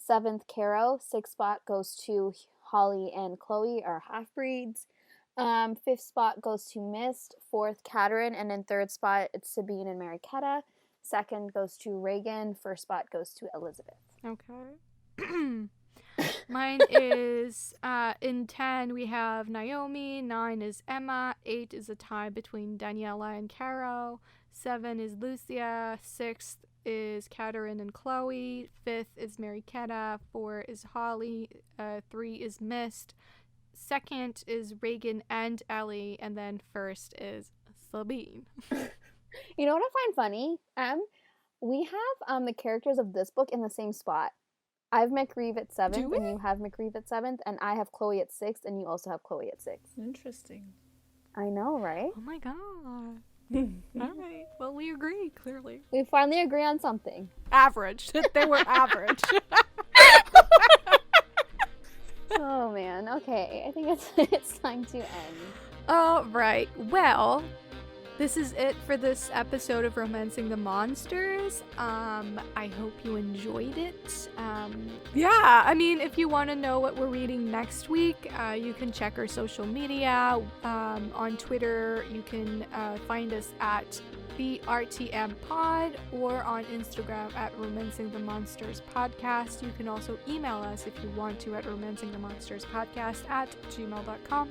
7th Caro, 6th spot goes to Holly and Chloe, our half-breeds. 5th spot goes to Mist, 4th Catherine, and then 3rd spot it's Sabine and Mariquetta. 2nd goes to Reagan, 1st spot goes to Elizabeth. Okay. Mine is in 10 we have Naomi, 9 is Emma, 8 is a tie between Daniela and Caro, 7 is Lucia, 6th is Catherine and Chloe, 5th is Mariquetta, 4 is Holly, 3 is Mist, 2nd is Reagan and Ellie, and then 1st is Sabine. You know what I find funny? We have the characters of this book in the same spot. I have MacRieve at 7th, and you have MacRieve at 7th, and I have Chloe at 6th, and you also have Chloe at 6th. Interesting. I know, right? Oh my god. All right. Well, we agree, clearly. We finally agree on something. Average. They were average. Oh man, okay. I think it's time to end. All right. Well, this is it for this episode of Romancing the Monsters. I hope you enjoyed it. Yeah, I mean, if you want to know what we're reading next week, you can check our social media. On Twitter, you can find us at the RTM Pod, or on Instagram at Romancing the Monsters Podcast. You can also email us if you want to at romancingthemonsterspodcast at gmail.com.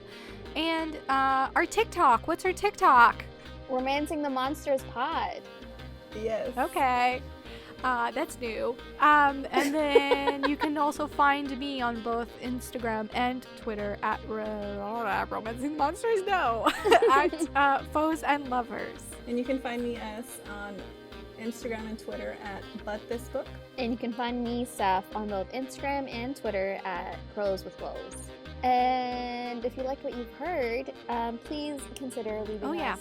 And our TikTok. What's our TikTok? Romancing the Monsters Pod. Yes. Okay. That's new. And then you can also find me on both Instagram and Twitter at Romancing Monsters, no. At Foes and Lovers. And you can find me as on Instagram and Twitter at ButThisBook. And you can find me, Saf, on both Instagram and Twitter at Pros with Woes. And if you like what you've heard, please consider leaving us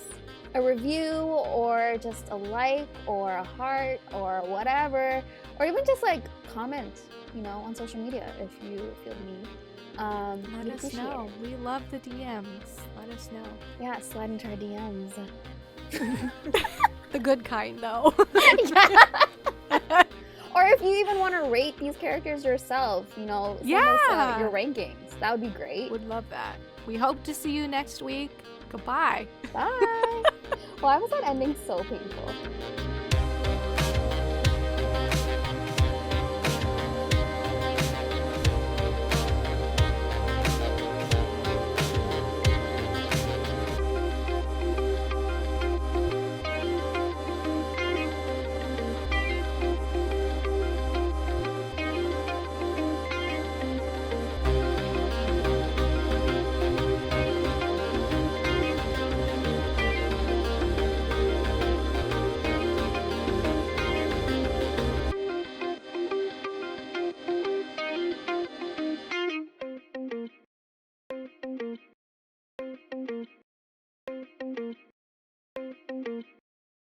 a review or just a like or a heart or whatever, or even just like comment, on social media if you feel the need. Let us know. We love the DMs. Let us know. Yeah, slide into our DMs. The good kind, though. Or if you even want to rate these characters yourself, send us your rankings. That would be great. Would love that. We hope to see you next week. Goodbye. Bye. Why was that ending so painful?